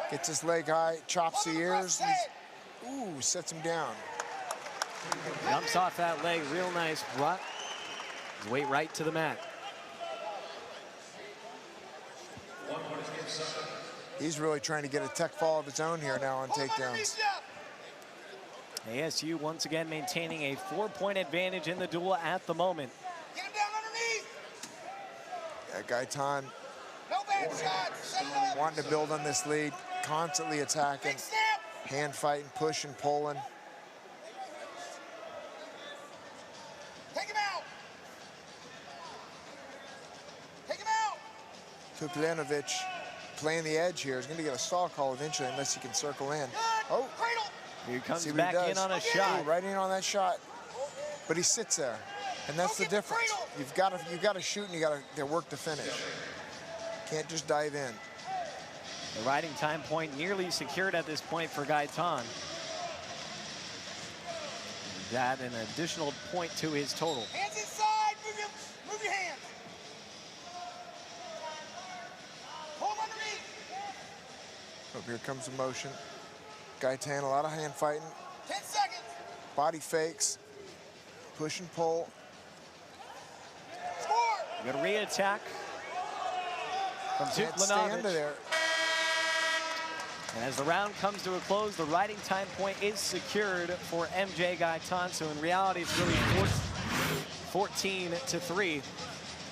Gets his leg high, chops the ears. Ooh, sets him down. Jumps off that leg real nice. Brought his weight right to the mat. He's really trying to get a tech fall of his own here now on takedowns. ASU once again maintaining a 4-point advantage in the duel at the moment. Get him down underneath. Yeah, Gaitan No bad shots. Set it up. wanting to build on this lead, constantly attacking, Big snap. hand fighting, pushing, pulling. Take him out. Take him out. Tuklanovic playing the edge here. Is going to get a stall call eventually unless he can circle in. Oh. Cradle. Here he comes See what he back does. in on a Ooh, shot. right in on that shot. But he sits there. And that's the difference. You've got to shoot and you got to work to finish. Can't just dive in. The riding time point nearly secured at this point for Gaitan. That an additional point to his total. Hands inside. Move your hands. Pull him underneath. Oh, here comes the motion. Gaitan, a lot of hand fighting. 10 seconds. Body fakes. Push and pull. Score. Good re-attack from Can't stay under Tuklanovic. there. And as the round comes to a close, the riding time point is secured for MJ Gaitan. So in reality, it's really 14-3.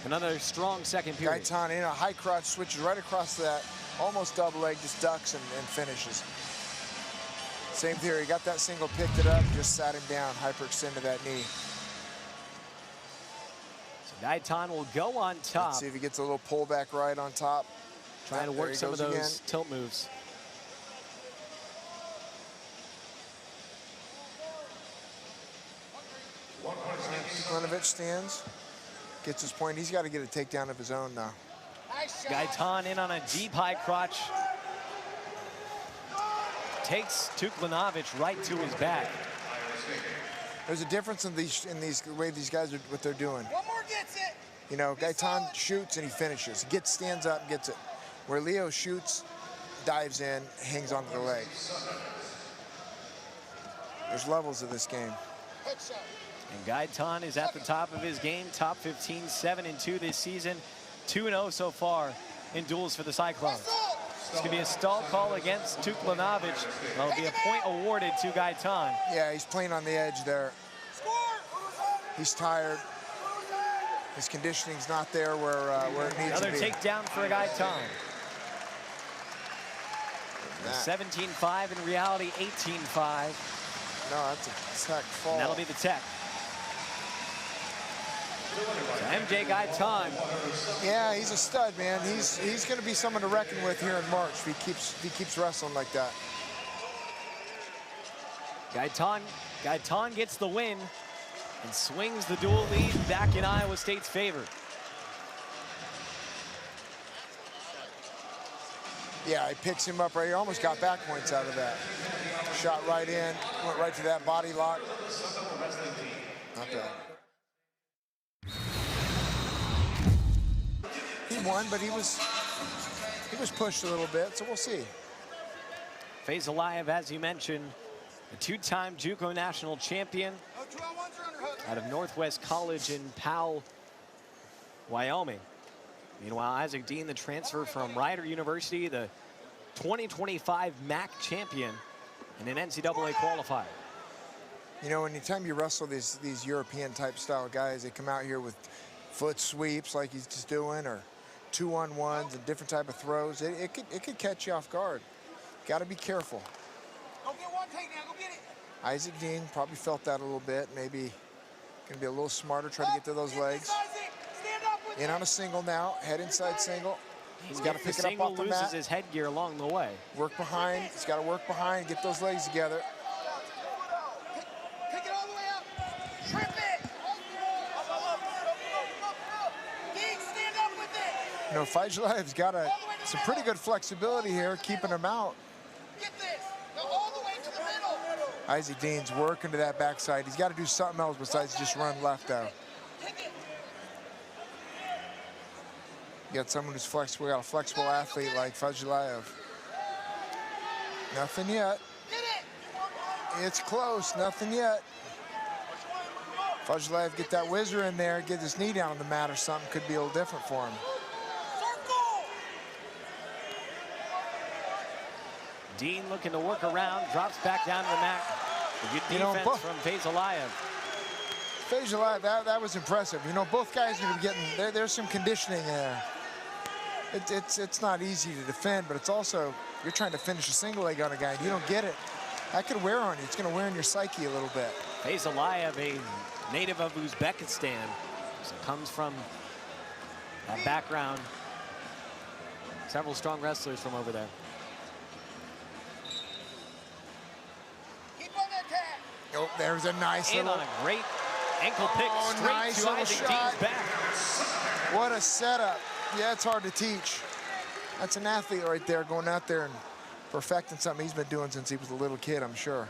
Another strong second period. Gaitan in a high crotch, switches right across that, almost double leg, just ducks and finishes. Same theory, got that single, picked it up, just sat him down, hyperextended that knee. So Gaitan will go on top. Let's see if he gets a little pullback right on top. Trying to work some of those tilt moves. Tuklanovic stands, gets his point. He's got to get a takedown of his own now. Nice shot. Gaitan in on a deep high crotch. Takes Tuklanovic right to his back. There's a difference in the way these guys are, what they're doing. One more gets it. You know, Gaitan shoots and he finishes. He stands up, gets it. Where Leo shoots, dives in, hangs onto the leg. There's levels of this game. Headshot. And Gaitan is at the top of his game, top 15, 7-2 this season, 2-0 so far in duels for the Cyclones. It's going to be a stall call against Tuklanovic. There'll be a point awarded to Gaitan. Yeah, he's playing on the edge there. Score. He's tired. His conditioning's not there where it needs Another to be. takedown for Gaitan. 17-5 in reality, 18-5. No, that's a tech fall. And that'll be the tech. So MJ Gaitan. Yeah, he's a stud, man. He's going to be someone to reckon with here in March if he keeps wrestling like that. Gaitan gets the win and swings the dual lead back in Iowa State's favor. Yeah, he picks him up right here. Almost got back points out of that. Shot right in, went right to that body lock. Not bad. He won, but he was pushed a little bit, so we'll see. Faisalayev, as you mentioned, a two-time JUCO national champion No 2-on-1s or underhook. out of Northwest College in Powell, Wyoming. Meanwhile, Isaac Dean, the transfer from Rider University, the 2025 MAC champion and an NCAA qualifier. You know, anytime you wrestle these European type style guys, they come out here with foot sweeps like he's just doing, or 2-on-1s and different type of throws. It could catch you off guard. Got to be careful. Go get one takedown. Go get it. Isaac Dean probably felt that a little bit. Maybe gonna be a little smarter, try to get to those legs. Stand up with In on a single now, head inside single. He's got to pick it up off the loses mat. his headgear along the way. Work behind. He's got to work behind, get those legs together. Take it all the way up. Trip it. Dean, stand up with it. You know, Fajlaev's got some pretty good flexibility here, keeping him out. Get this. Go all the way to the middle. Isaac Dean's working to that backside. He's got to do something else besides just run left, though. Take it. You got someone who's flexible, got a flexible athlete like Fajlaev. Nothing yet. Get it. It's close, nothing yet. Fajlaev, get that whizzer in there, get his knee down on the mat or something, could be a little different for him. Circle. Dean looking to work around, drops back down to the mat. A good defense from Fajlaev. Fajlaev, that was impressive. You know, both guys are going to be getting, there's some conditioning there. It's not easy to defend, but it's also, you're trying to finish a single leg on a guy, and you don't get it. That could wear on you. It's going to wear on your psyche a little bit. Fajlaev, a native of Uzbekistan, so comes from that background. Several strong wrestlers from over there. Keep on that tag. Oh, there's a nice And little, on a great ankle pick straight nice to little Isaac shot. Dean's back. What a setup. Yeah, it's hard to teach. That's an athlete right there going out there and perfecting something he's been doing since he was a little kid, I'm sure.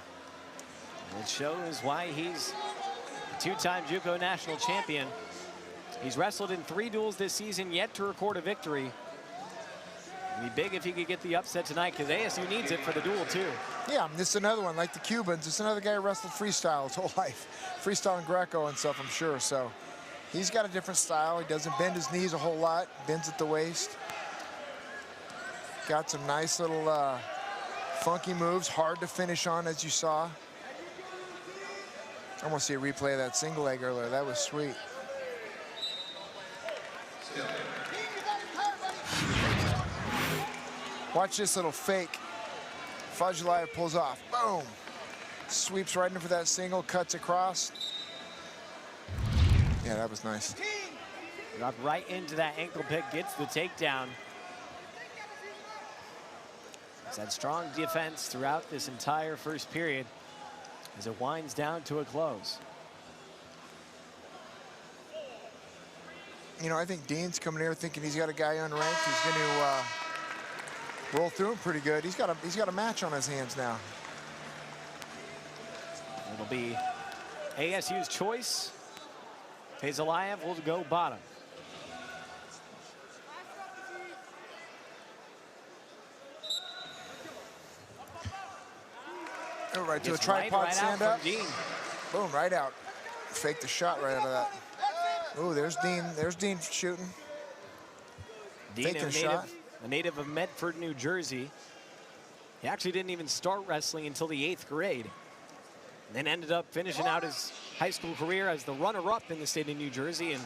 It shows why he's a two-time JUCO national champion. He's wrestled in 3 duels this season, yet to record a victory. It'd be big if he could get the upset tonight, because ASU needs it for the duel, too. Yeah, this is another one, like the Cubans. It's another guy who wrestled freestyle his whole life. Freestyle and Greco and stuff, I'm sure. So he's got a different style. He doesn't bend his knees a whole lot, bends at the waist. Got some nice little funky moves, hard to finish on, as you saw. I want to see a replay of that single leg earlier. That was sweet. Watch this little fake. Fajlaev pulls off. Boom. Sweeps right in for that single, cuts across. Yeah, that was nice. Dropped right into that ankle pick, gets the takedown. He's had strong defense throughout this entire first period as it winds down to a close. You know, I think Dean's coming here thinking he's got a guy unranked. He's going to roll through him pretty good. He's got a match on his hands now. It'll be ASU's choice. Fajlaev will go bottom. Oh, right to a Gets tripod right stand out up. from Dean. Boom, right out. Faked the shot right out of that. Oh, there's Dean. There's Dean shooting. Dean, Taking a shot. a native of Medford, New Jersey. He actually didn't even start wrestling until the 8th grade. And then ended up finishing out his high school career as the runner-up in the state of New Jersey. And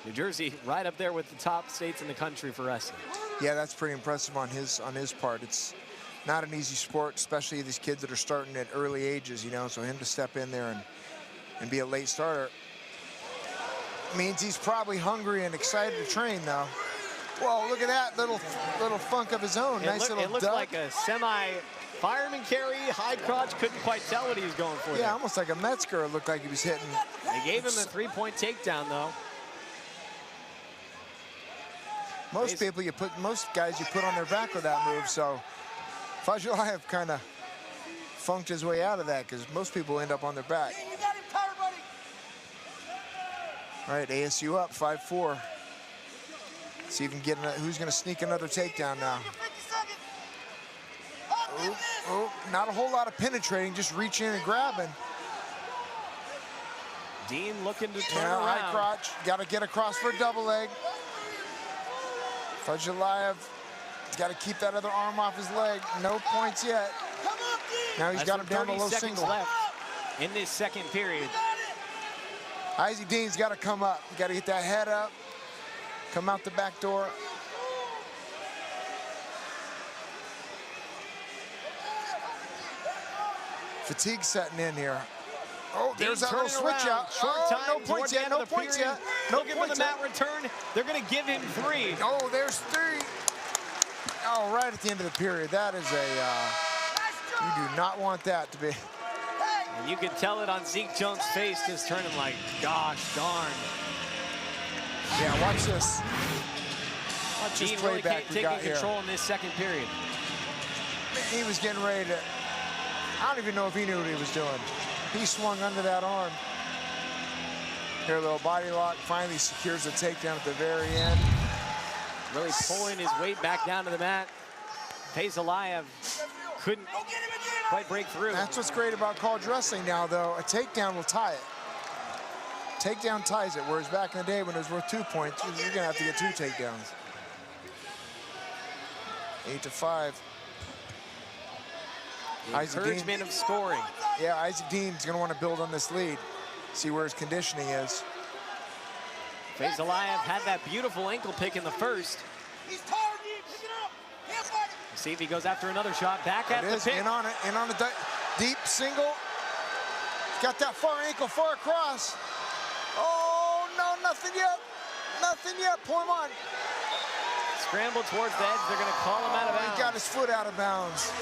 New Jersey right up there with the top states in the country for wrestling. Yeah, that's pretty impressive on his part. It's not an easy sport, especially these kids that are starting at early ages, you know, so him to step in there and be a late starter means he's probably hungry and excited to train, though. Whoa, look at that little funk of his own. Nice little It looked duck. like a semi-fireman carry, high crotch, couldn't quite tell what he was going for Yeah, there. almost like a Metzger. It looked like he was hitting. They gave him the 3-point takedown, though. Most guys you put on their back with that move, so Fajlaev kind of funked his way out of that because most people end up on their back. You got him covered, buddy. All right, ASU up 5-4. See if we can get who's going to sneak another takedown now. 50 seconds. Up, get this. Oh, not a whole lot of penetrating, just reaching and grabbing. Dean looking to turn Yeah, high around. crotch. Got to get across for a double leg. Fajalayev got to keep that other arm off his leg. No points yet. Now he's got him down to low single. Left in this second period. Isaac Dean's got to come up. You got to get that head up. Come out the back door. Fatigue setting in here. Oh, there's that little switch out. Short Oh, time. no points yet. No points yet. No Looking for the points mat yet. return. They're going to give him 3. Oh, there's 3. Oh, right at the end of the period. That is a, you do not want that to be. And you can tell it on Zeke Jones' face, just turning like, gosh darn. Yeah, watch this. Watch this Dean really playback we taking got here. control in this second period. He was getting ready to, I don't even know if he knew what he was doing. He swung under that arm. Here, a little body lock, finally secures the takedown at the very end. Really pulling his weight back down to the mat. Fajalayev couldn't quite break through. That's what's great about college wrestling now, though. A takedown will tie it. Takedown ties it, whereas back in the day when it was worth 2 points, you're gonna have to get 2 takedowns. 8-5. The encouragement of scoring. Yeah, Isaac Dean's gonna want to build on this lead. See where his conditioning is. Fajalayev had that beautiful ankle pick in the first. He's tired, Dean. Pick it up. Can't fight it. See if he goes after another shot. Back at the pick. In on it, in on the deep single. Got that far ankle far across. Oh, no, nothing yet. Nothing yet. Pull him on. Scramble towards the edge. They're going to call him out of bounds. He got his foot out of bounds.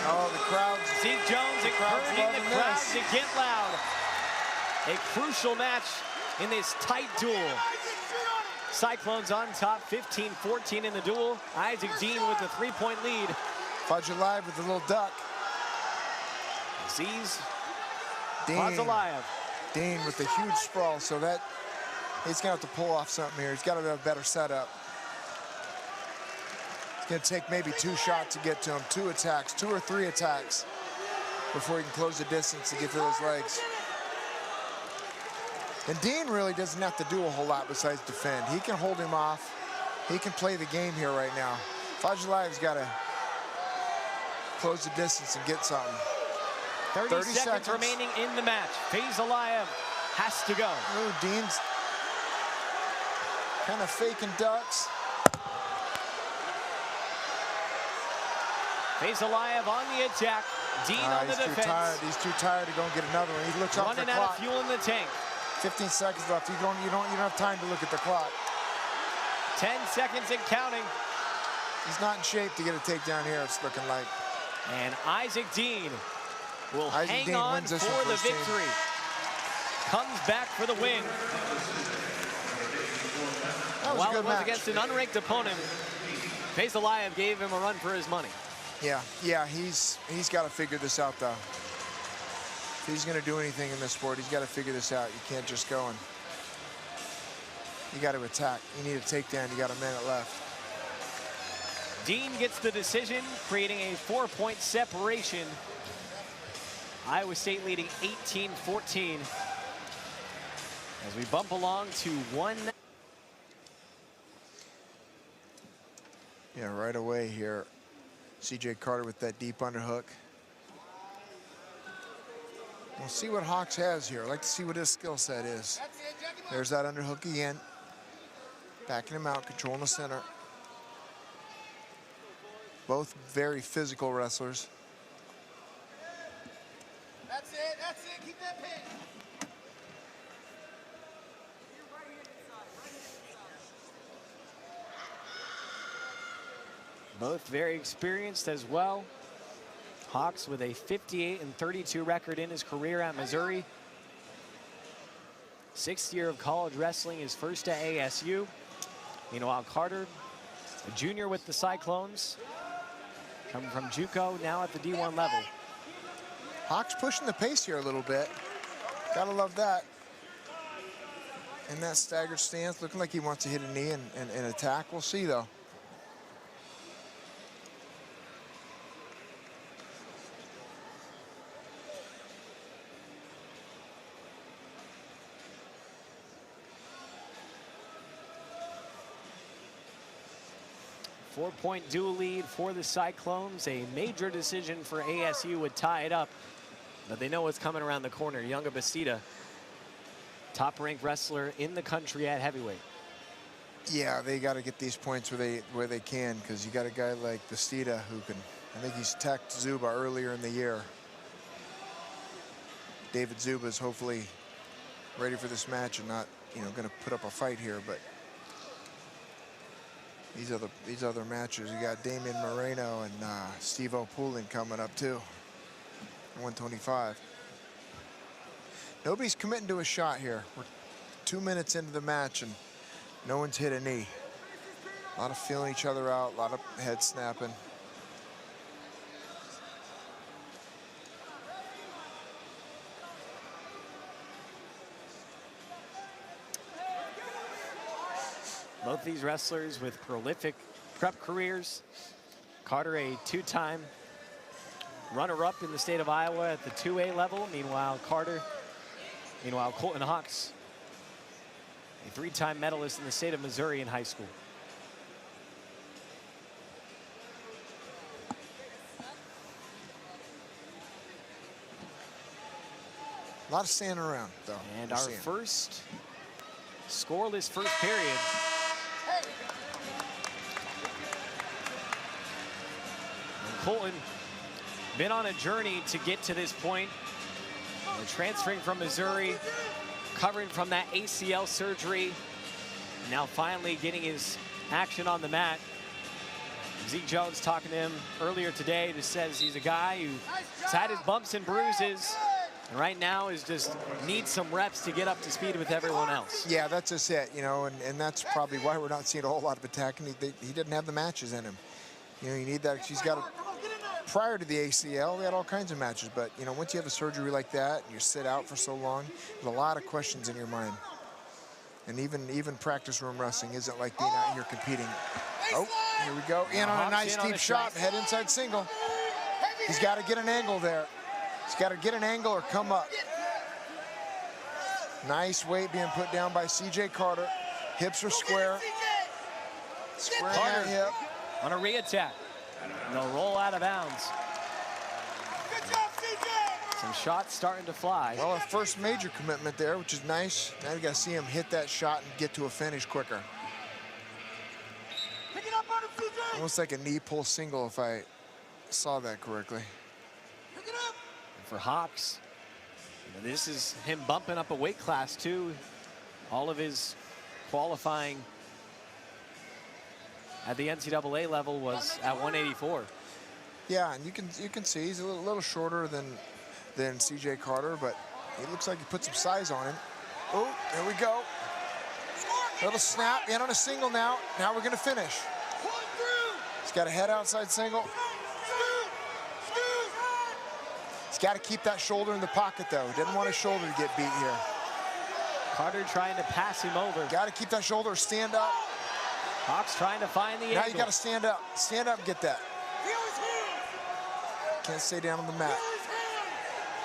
Oh, the crowd's... Zeke Jones encouraging the crowd to get loud. A crucial match in this tight duel. Cyclones on top, 15-14 in the duel. Isaac Dean with the 3-point lead. Fajalayev with a little duck. Sees Dean. Fajalayev. Dean with the huge sprawl, so that he's gonna have to pull off something here. He's got to have a better setup. It's gonna take maybe 2 shots to get to him, 2 attacks, 2 or 3 attacks before he can close the distance to get to those legs. And Dean really doesn't have to do a whole lot besides defend. He can hold him off. He can play the game here right now. Fajalayev's got to close the distance and get something. 30 seconds remaining in the match. Fajalayev has to go. Ooh, Dean's kind of faking ducks. Fajalayev on the attack. Dean on the defense. He's too tired to go and get another one. He looks up at the running out of fuel in the tank. 15 seconds left. You don't have time to look at the clock. 10 seconds and counting. He's not in shape to get a takedown here, it's looking like. And Isaac Dean will hang Dean on wins this for one the for his team. victory. Comes back for the win. That was While a good it was match. against an unranked opponent, Fajalayev gave him a run for his money. Yeah, he's got to figure this out, though. If he's going to do anything in this sport, he's got to figure this out. You can't just go and... You got to attack. You need a takedown. You got a minute left. Dean gets the decision, creating a 4-point separation. Iowa State leading 18-14. As we bump along to 1. Yeah, right away here. C.J. Carter with that deep underhook. We'll see what Hawks has here. I'd like to see what his skill set is. There's that underhook again. Backing him out, controlling the center. Both very physical wrestlers. That's it, keep that pace. Both very experienced as well. Hawks with a 58-32 record in his career at Missouri. 6th year of college wrestling, his first at ASU. Meanwhile, Carter, a junior with the Cyclones, coming from JUCO, now at the D1 level. Hawks pushing the pace here a little bit. Gotta love that. In that staggered stance, looking like he wants to hit a knee and attack. We'll see, though. 4-point dual lead for the Cyclones. A major decision for ASU would tie it up, but they know what's coming around the corner. Younger Bastida, top-ranked wrestler in the country at heavyweight. Yeah, they got to get these points where they can, because you got a guy like Bastida who can. I think he's attacked Zuba earlier in the year. David Zuba's hopefully ready for this match and not, going to put up a fight here. But these other matches, you got Damian Moreno and Steve O'Poolin coming up too. 125. Nobody's committing to a shot here. We're 2 minutes into the match and no one's hit a knee. A lot of feeling each other out, a lot of head snapping. Both these wrestlers with prolific prep careers. Carter, a 2-time runner-up in the state of Iowa at the 2A level. Meanwhile, Colton Hawks, a 3-time medalist in the state of Missouri in high school. A lot of standing around, though. And our first scoreless first period. And Colton been on a journey to get to this point. They're transferring from Missouri, recovering from that ACL surgery, now finally getting his action on the mat. Zeke Jones talking to him earlier today, just says he's a guy who's had his bumps and bruises, and right now is just needs some reps to get up to speed with everyone else. Yeah, that's just it, and that's probably why we're not seeing a whole lot of attacking. He didn't have the matches in him. You need that. He's got prior to the ACL, we had all kinds of matches, but once you have a surgery like that and you sit out for so long, there's a lot of questions in your mind. And even practice room wrestling isn't like being out here competing. Oh, here we go. In on a nice deep shot, head inside single. He's got to get an angle there. He's got to get an angle or come up. Nice weight being put down by CJ Carter. Hips are square. Square that hip. On a re-attack. They'll roll out of bounds. Some shots starting to fly. Well, a first major commitment there, which is nice. Now you got to see him hit that shot and get to a finish quicker. Almost like a knee pull single, if I saw that correctly. And for Hawks, this is him bumping up a weight class too. All of his qualifying at the NCAA level was at 184. Yeah, and you can see he's a little shorter than CJ Carter, but he looks like he put some size on him. Oh, there we go. Little snap, in on a single now. Now we're gonna finish. He's got a head outside single. He's got to keep that shoulder in the pocket though. Didn't want his shoulder to get beat here. Carter trying to pass him over. Got to keep that shoulder, stand up. Hawks trying to find the angle. Now you got to stand up. Stand up and get that. Can't stay down on the mat.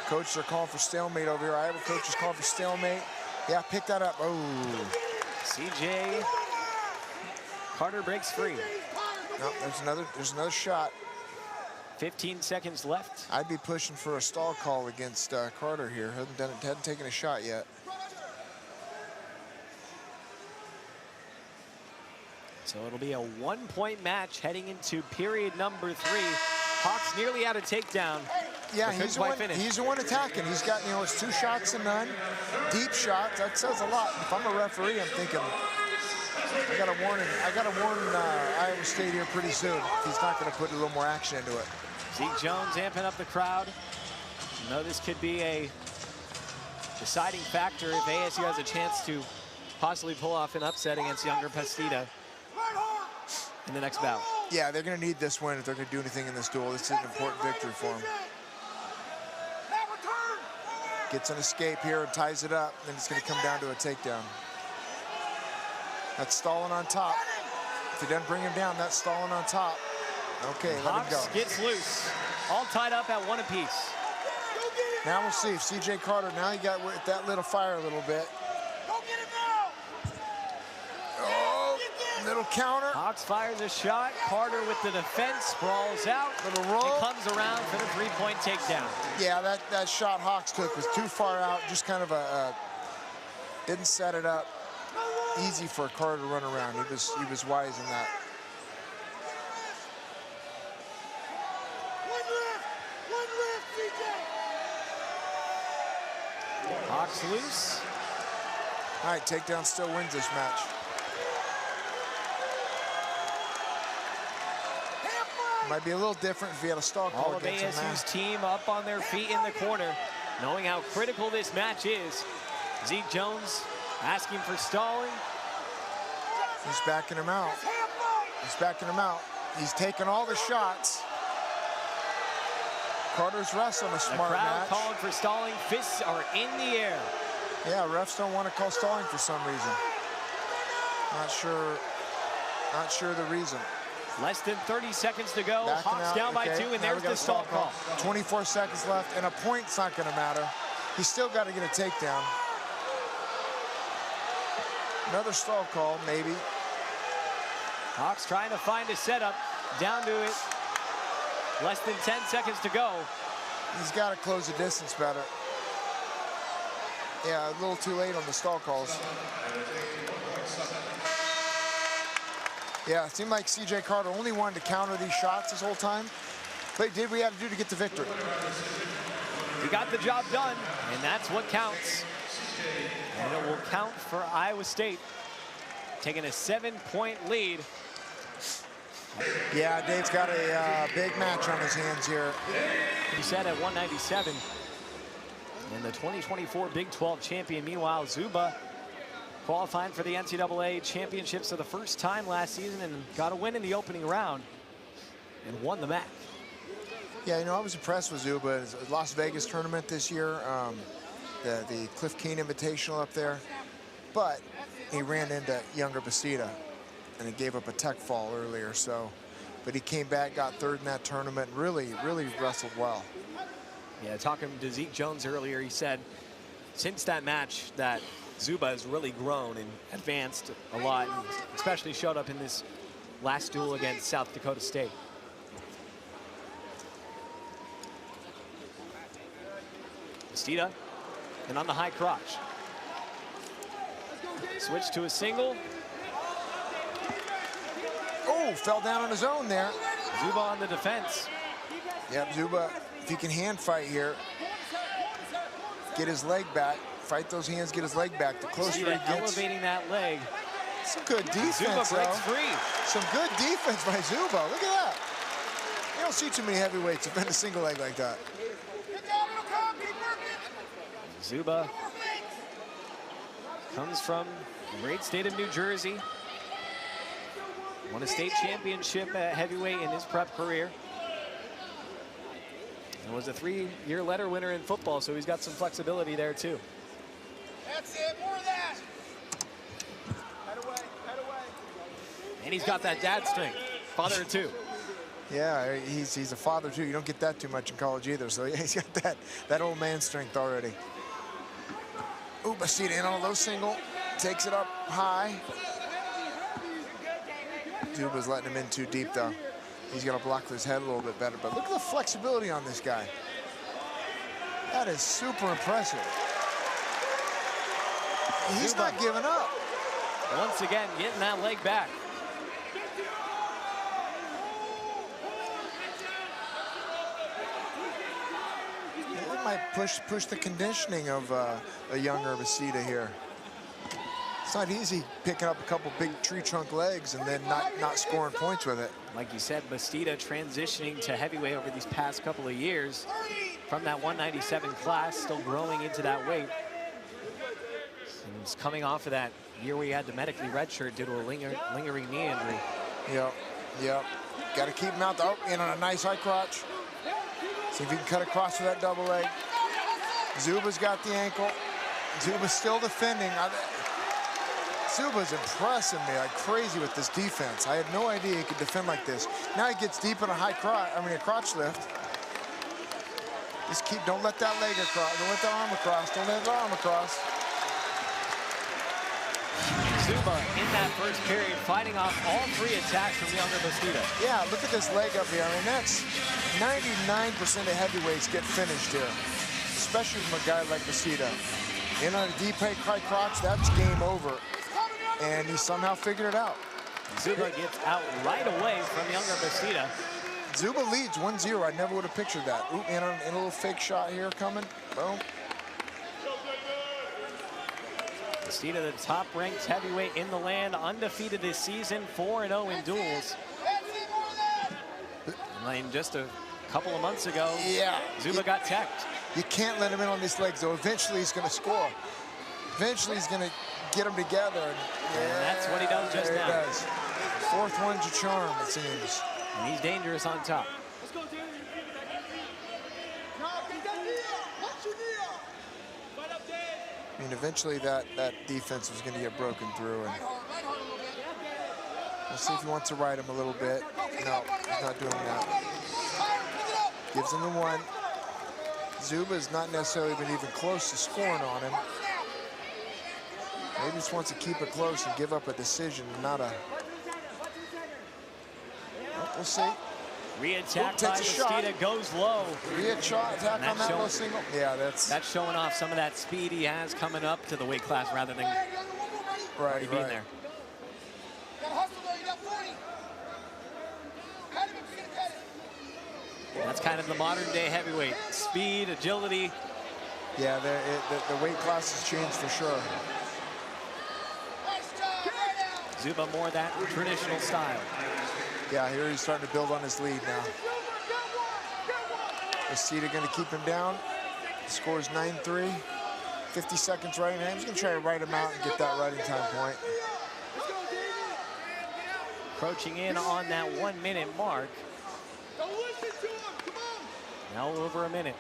Coaches are calling for stalemate over here. Iowa coaches calling for stalemate. Yeah, pick that up. Oh. CJ Carter breaks free. No, there's another shot. 15 seconds left. I'd be pushing for a stall call against Carter here. Hadn't taken a shot yet. So it'll be a 1-point match heading into period number 3. Hawks nearly out of takedown. Yeah, he's the one attacking. He's got, it's 2 shots to none. Deep shots, that says a lot. If I'm a referee, I'm thinking, I got to warn Iowa State here pretty soon. He's not going to put a little more action into it. Zeke Jones amping up the crowd. This could be a deciding factor if ASU has a chance to possibly pull off an upset against younger Bastida in the next bout. Yeah, they're going to need this win if they're going to do anything in this duel. This is an important victory for them. Gets an escape here and ties it up. Then it's going to come down to a takedown. That's stalling on top. If he doesn't bring him down, that's stalling on top. Okay, let him go. Hawks gets loose. All tied up at 1 apiece. Now we'll see if CJ Carter, now he got that lit a fire a little bit. Oh, Little counter. Hawks fires a shot. Carter with the defense, sprawls out. Little roll. And comes around for the three-point takedown. Yeah, that shot Hawks took was too far out. Just kind of didn't set it up easy for Carter to run around. He was wise in that. One lift, CJ. Hawks loose. All right, takedown still wins this match. Might be a little different if he had a stall call All of against him, ASU's team up on their feet in the corner, knowing how critical this match is. Zeke Jones asking for stalling. He's backing him out. He's backing him out. He's taking all the shots. Carter's wrestling a smart The crowd match. calling for stalling. Fists are in the air. Yeah, refs don't want to call stalling for some reason. Not sure the reason. Less than 30 seconds to go. Backing Hawks out, down by okay. 2, and Now there's we got the a stall call. 24 seconds left, and a point's not going to matter. He's still got to get a takedown. Another stall call, maybe. Hawks trying to find a setup. Down to it. Less than 10 seconds to go. He's got to close the distance better. Yeah, a little too late on the stall calls. Yeah, it seemed like C.J. Carter only wanted to counter these shots this whole time, but he did what he had to do to get the victory. He got the job done, and that's what counts. And it will count for Iowa State, taking a 7-point lead. Yeah, Dave's got a big match on his hands here. He said at 197. And the 2024 Big 12 champion, meanwhile, Zuba qualifying for the NCAA championships for the first time last season and got a win in the opening round and won the match. Yeah, you know, I was impressed with Zuba. His Las Vegas tournament this year, the Cliff Keen Invitational up there, but he ran into younger Bastida, and he gave up a tech fall earlier. So, but he came back, got third in that tournament, really wrestled well. Yeah, talking to Zeke Jones earlier, he said since that match that Zuba has really grown and advanced a lot, and especially showed up in this last duel against South Dakota State. Bastida, and on the high crotch. Switch to a single. Oh, fell down on his own there. Zuba on the defense. Yep, Zuba, if he can hand fight here, get his leg back, fight those hands, get his leg back. The closer he gets. Elevating that leg. Some good defense, Zuba breaks though. free. Some good defense by Zuba. Look at that. You don't see too many heavyweights defend a single leg like that. Zuba comes from the great state of New Jersey. Won a state championship at heavyweight in his prep career. And was a 3-year letter winner in football, so he's got some flexibility there too. That's it, more of that. Head away, head away. And he's got that dad strength, father of 2. Yeah, he's a father too. You don't get that too much in college either. So yeah, he's got that old man strength already. Ooh, Bastida in on a low single, takes it up high. Zuba's letting him in too deep though. He's gonna block his head a little bit better. But look at the flexibility on this guy. That is super impressive. He's Zuba not giving up. once again getting that leg back. It might push the conditioning of a younger Bastida here. It's not easy picking up a couple big tree trunk legs and then not scoring points with it. Like you said, Bastida transitioning to heavyweight over these past couple of years from that 197 class, still growing into that weight. And he's coming off of that year where he had to medically redshirt due to a lingering knee injury. Yep. Got to keep him out, though. In on a nice high crotch. See if he can cut across with that double leg. Zuba's got the ankle. Zuba's still defending. Zuba's impressing me like crazy with this defense. I had no idea he could defend like this. Now he gets deep in a high crotch, a crotch lift. Just don't let that leg across, don't let that arm across, Zuba in in that first period, fighting off all 3 attacks from younger Bastida. Yeah, look at this leg up here. I mean, that's 99% of heavyweights get finished here, especially from a guy like Bastida. In on a deep high crotch, that's game over. And he somehow figured it out. Zuba gets out right away from younger Bastida. Zuba leads 1-0. I never would have pictured that. Ooh, in a little fake shot here coming. Boom. Bastida, the top-ranked heavyweight in the land, undefeated this season, 4-0 in duels. And just a couple of months ago, yeah, Zuba got teched. You can't let him in on these legs, though. Eventually, he's going to score. Eventually, he's going to get them together. And that's what he does just now. He does. Fourth one's a charm, it seems. And he's dangerous on top. I mean, eventually that defense was going to get broken through, and we'll see if he wants to ride him a little bit. No, he's not doing that. Gives him the 1. Zuba's not necessarily been even close to scoring on him. Maybe just wants to keep it close and give up a decision, not a... Well, we'll see. Re-attack by Bastida, goes low. Re-attack on that low single. Yeah, that's showing off some of that speed he has coming up to the weight class rather than already being there. That's kind of the modern day heavyweight. Speed, agility. Yeah, the weight class has changed for sure. Zuba more that traditional style. Yeah, here he's starting to build on his lead now. Bastida going to keep him down. The score is 9-3. 50 seconds riding time. He's going to try to ride him out and get that riding time point. Approaching in on that 1-minute mark. Now over a minute.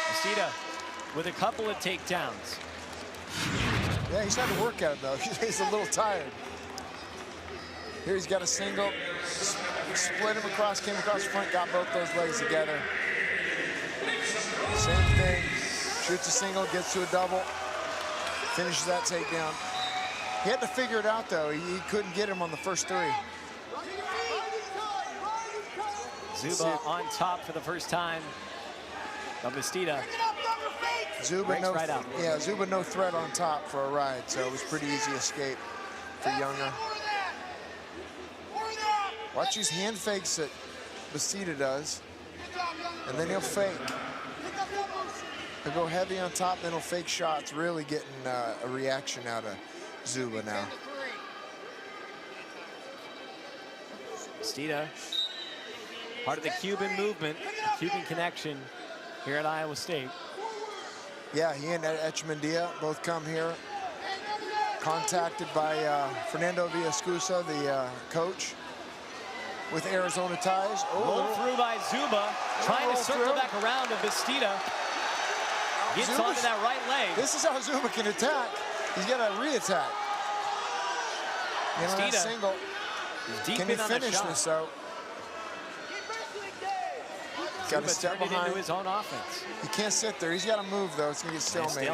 Bastida with a couple of takedowns. Yeah, he's had to work at it, though. He's a little tired. Here he's got a single. Split him across, came across the front, got both those legs together. Same thing. Shoots a single, gets to a double. Finishes that takedown. He had to figure it out, though. He couldn't get him on the first 3. Zuba on top for the first time. Bastida. Zuba no threat on top for a ride, so it was pretty easy escape for Younger. Watch these hand fakes that Bastida does, and then he'll fake. He'll go heavy on top, then he'll fake shots, really getting a reaction out of Zuba now. Bastida, part of the Cuban movement, Cuban connection here at Iowa State. Yeah, he and Echemendia both come here. Contacted by Fernando Villascusa, the coach, with Arizona ties. Rolled through by Zuba, trying to circle back around to Bastida. Gets onto that right leg. This is how Zuba can attack. He's got a re-attack. Bastida single. Can he finish this, though? Got to step behind. Into his own offense. He can't sit there. He's got to move, though. It's going to get stalemate.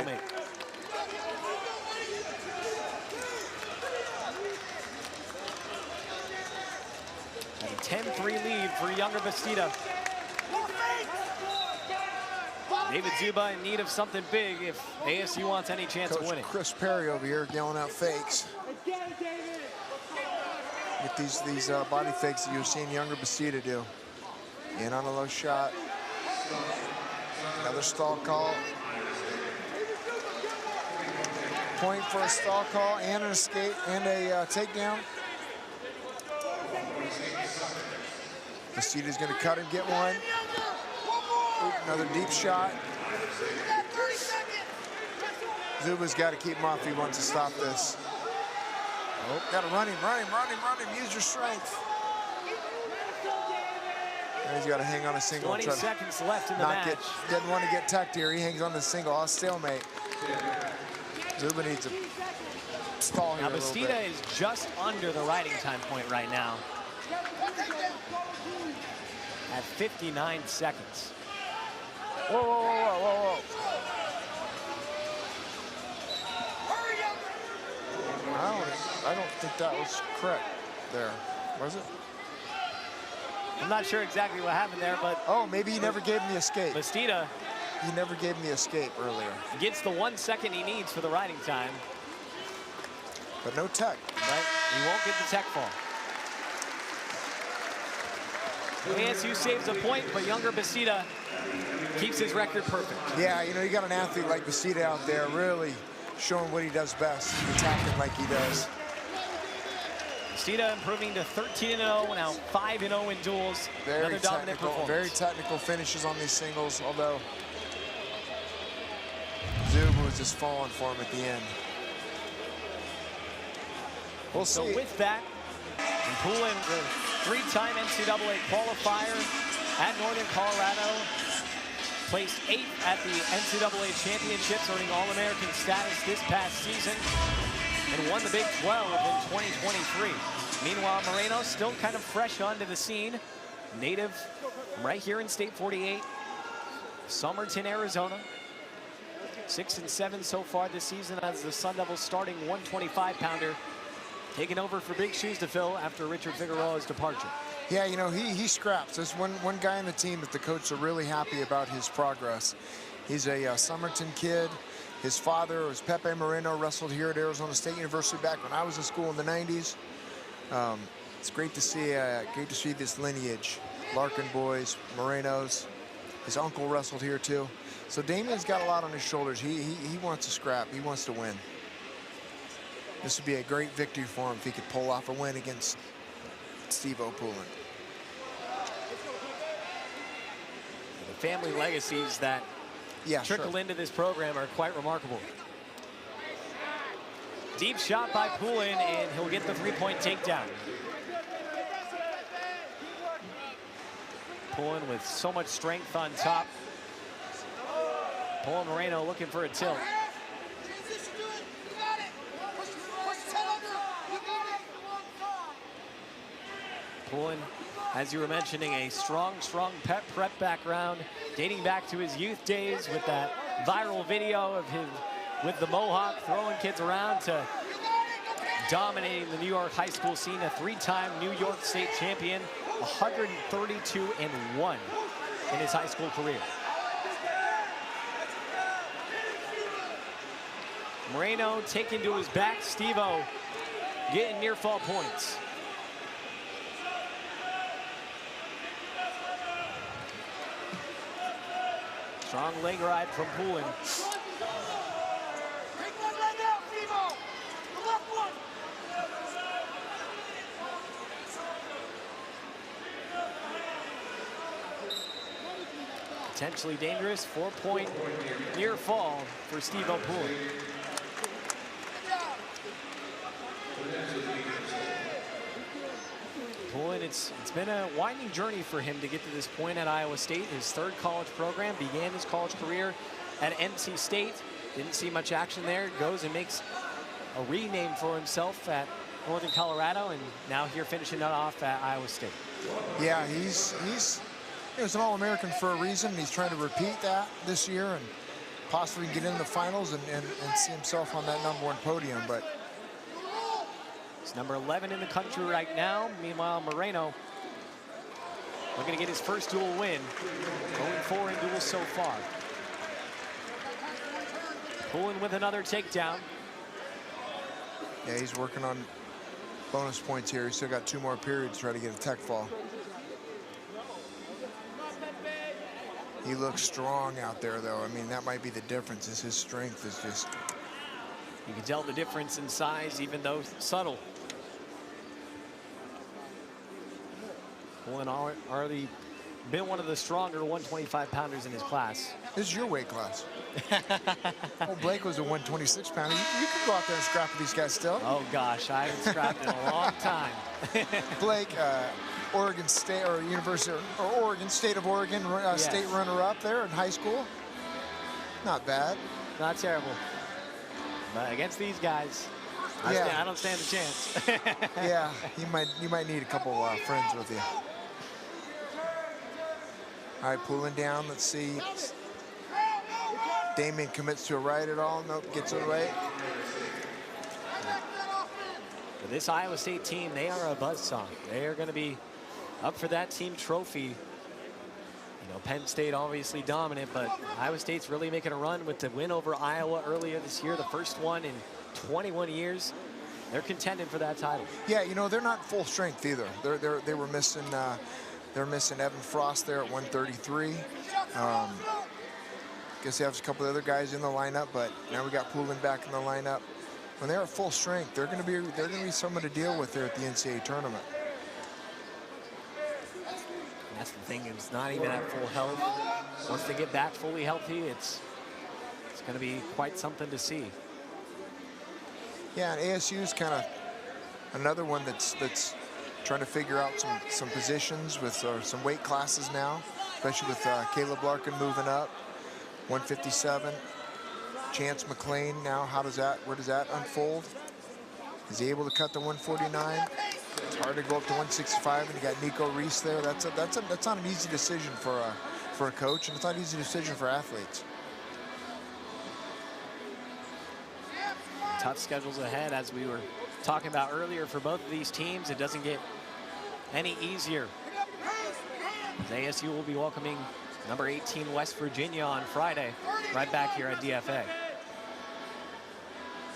And a 10-3 lead for Younger Bastida. David Zuba in need of something big if ASU wants any chance of winning. Chris Perry over here yelling out fakes. With these body fakes that you've seen Younger Bastida do. In on a low shot. Another stall call. Point for a stall call and an escape and a takedown. Bastida's going to cut and get one. Another deep shot. Zuba's got to keep him off if he wants to stop this. Oh, got to run him. Use your strength. And he's got to hang on a single. 20 seconds left in the match. Doesn't want to get tucked here. He hangs on the single. All stalemate. Zuba needs a stall here. Now Bastida is just under the riding time point right now. At 59 seconds. Whoa. I don't think that was correct there, was it? I'm not sure exactly what happened there, but Oh, maybe he never gave him the escape. Bastida He never gave him the escape earlier. gets the 1 second he needs for the riding time, But no tech. but he won't get the tech fall. ASU saves a point, but younger Bastida keeps his record perfect. Yeah, you know, you got an athlete like Bastida out there really showing what he does best, attacking like he does. Bastida improving to 13-0, now 5-0 in duels. Another dominant performance. Very technical finishes on these singles, although Zuba was just falling for him at the end. We'll So see. with that, Poulin, the three-time NCAA qualifier at Northern Colorado, placed 8th at the NCAA championships, earning All-American status this past season, and won the Big 12 in 2023. Meanwhile, Moreno still kind of fresh onto the scene, native right here in State 48, Somerton, Arizona. 6 and 7 so far this season as the Sun Devils starting 125-pounder, taking over for big shoes to fill after Richard Figueroa's departure. Yeah, you know, he scraps. There's one guy on the team that the coach are really happy about his progress. He's a Somerton kid. His father was Pepe Moreno, wrestled here at Arizona State University back when I was in school in the 90s. It's great to see this lineage. Larkin boys, Morenos. His uncle wrestled here too. So Damian's got a lot on his shoulders. He wants to scrap. He wants to win. This would be a great victory for him if he could pull off a win against Steve Poulin. The family legacies that trickle into this program are quite remarkable. Deep shot by Poulin, and he'll get the three-point takedown. Poulin with so much strength on top. Paul Moreno looking for a tilt. Poulin, as you were mentioning, a strong prep background dating back to his youth days with that viral video of him with the mohawk throwing kids around to dominating the New York high school scene, a three-time New York State champion, 132-1 in his high school career. Moreno taken to his back, Steve-O getting near fall points. Strong leg ride from Poulin. Potentially dangerous, 4-point near fall for Steve-O Poulin. Poulin, it's been a winding journey for him to get to this point at Iowa State. His third college program, began his college career at NC State. Didn't see much action there. Goes and makes a rename for himself at Northern Colorado, and now here finishing it off at Iowa State. Yeah, he's an All-American for a reason. He's trying to repeat that this year and possibly get in the finals and see himself on that #1 podium. But he's number 11 in the country right now. Meanwhile, Moreno looking to get his first dual win, going 4 in duels so far. Poulin with another takedown. yeah, he's working on bonus points here. He's still got 2 more periods to try to get a tech fall. He looks strong out there, though. I mean, that might be the difference, is his strength is just... You can tell the difference in size, even though subtle. Poulin already been one of the stronger 125-pounders in his class. This is your weight class. Oh, Blake was a 126-pounder. You could go out there and scrap with these guys still. Oh, gosh, I haven't scrapped in a long time. Blake, Oregon State or University or Oregon, State of Oregon, Yes. state runner-up there in high school. Not bad. Not terrible. But against these guys, I don't stand a chance. Yeah, you might need a couple friends with you. All right, Poulin down. Let's see. Damian commits to a right at all. Nope, gets away. But this Iowa State team, they are a buzzsaw. They are going to be up for that team trophy. You know, Penn State obviously dominant, but Iowa State's really making a run with the win over Iowa earlier this year, the first one in 21 years. They're contending for that title. Yeah, you know, they're not full strength either. They were missing they're missing Evan Frost there at 133. Guess they have a couple of other guys in the lineup, but now we got Poulin back in the lineup. When they're at full strength, they're going to be someone to deal with there at the NCAA tournament. That's the thing, it's not even at full health. Once they get back fully healthy, it's going to be quite something to see. Yeah, and ASU's kind of another one that's trying to figure out some positions with some weight classes now, especially with Caleb Larkin moving up, 157. Chance McLean now, where does that unfold? Is he able to cut to 149? It's hard to go up to 165, and you got Nico Reese there. That's not an easy decision for a coach, and it's not an easy decision for athletes. Tough schedules ahead, as we were talking about earlier, for both of these teams. It doesn't get any easier. ASU will be welcoming number 18 West Virginia on Friday, right back here at DFA.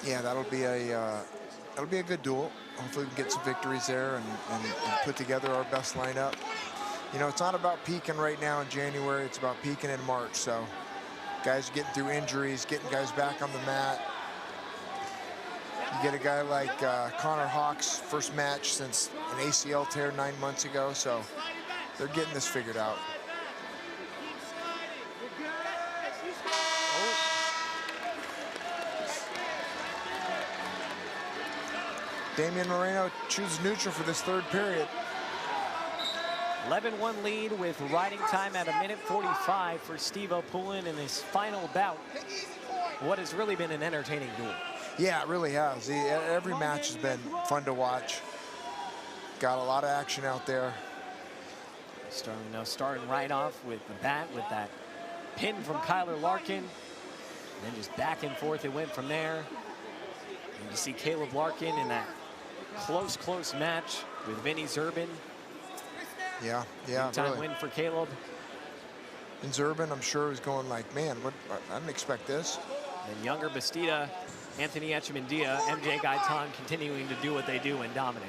Yeah, that'll be a good duel. Hopefully we can get some victories there and put together our best lineup. You know, it's not about peaking right now in January, it's about peaking in March. So guys are getting through injuries, getting guys back on the mat. You get a guy like Connor Hawks, first match since an ACL tear 9 months ago, so they're getting this figured out. Damian Moreno chooses neutral for this third period. 11-1 lead with riding time at 1:45 for Steve Poulin in his final bout. What has really been an entertaining duel. Yeah, it really has. Every match has been fun to watch. Got a lot of action out there. Starting right off with the bat with that pin from Kyler Larkin. And then just back and forth it went from there. And you see Caleb Larkin in that close match with Vinny Zerbin. Yeah, Time really. win for Caleb. And Zerbin, I'm sure, is going like, man, I didn't expect this. And younger Bastida, Anthony Echemendia, MJ Gaitan continuing to do what they do and dominate.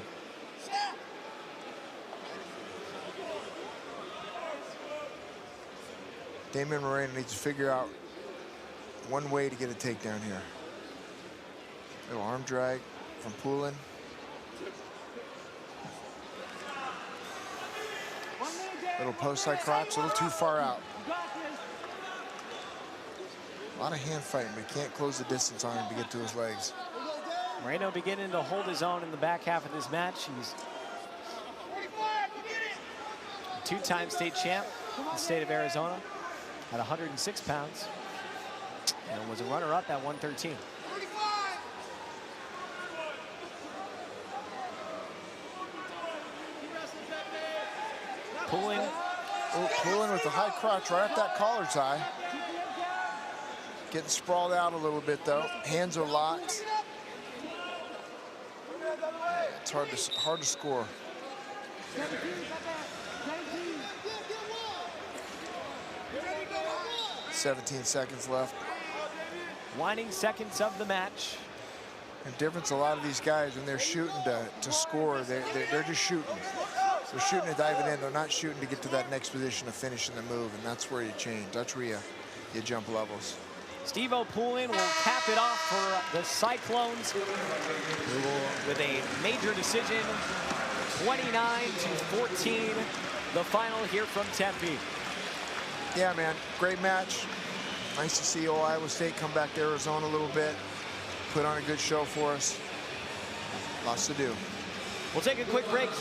Damian Moreno needs to figure out one way to get a takedown here. Little arm drag from Poulin. Little post side crotch, a little too far out. A lot of hand fighting, but he can't close the distance on him to get to his legs. Moreno beginning to hold his own in the back half of this match. He's a two-time state champ in the state of Arizona at 106 pounds and was a runner-up at 113. Poulin with the high crotch right at that collar's eye. Getting sprawled out a little bit though. Hands are locked. It's hard to score. 17 seconds left. Winding seconds of the match. The difference, a lot of these guys, when they're shooting to score, they're just shooting. They're shooting to dive it in. They're not shooting to get to that next position of finishing the move, and that's where you change. That's where you jump levels. Steve Poulin will cap it off for the Cyclones, who will, with a major decision, 29-14, the final here from Tempe. Yeah, man, great match. Nice to see Iowa State come back to Arizona a little bit, put on a good show for us. Lots to do. We'll take a quick break here.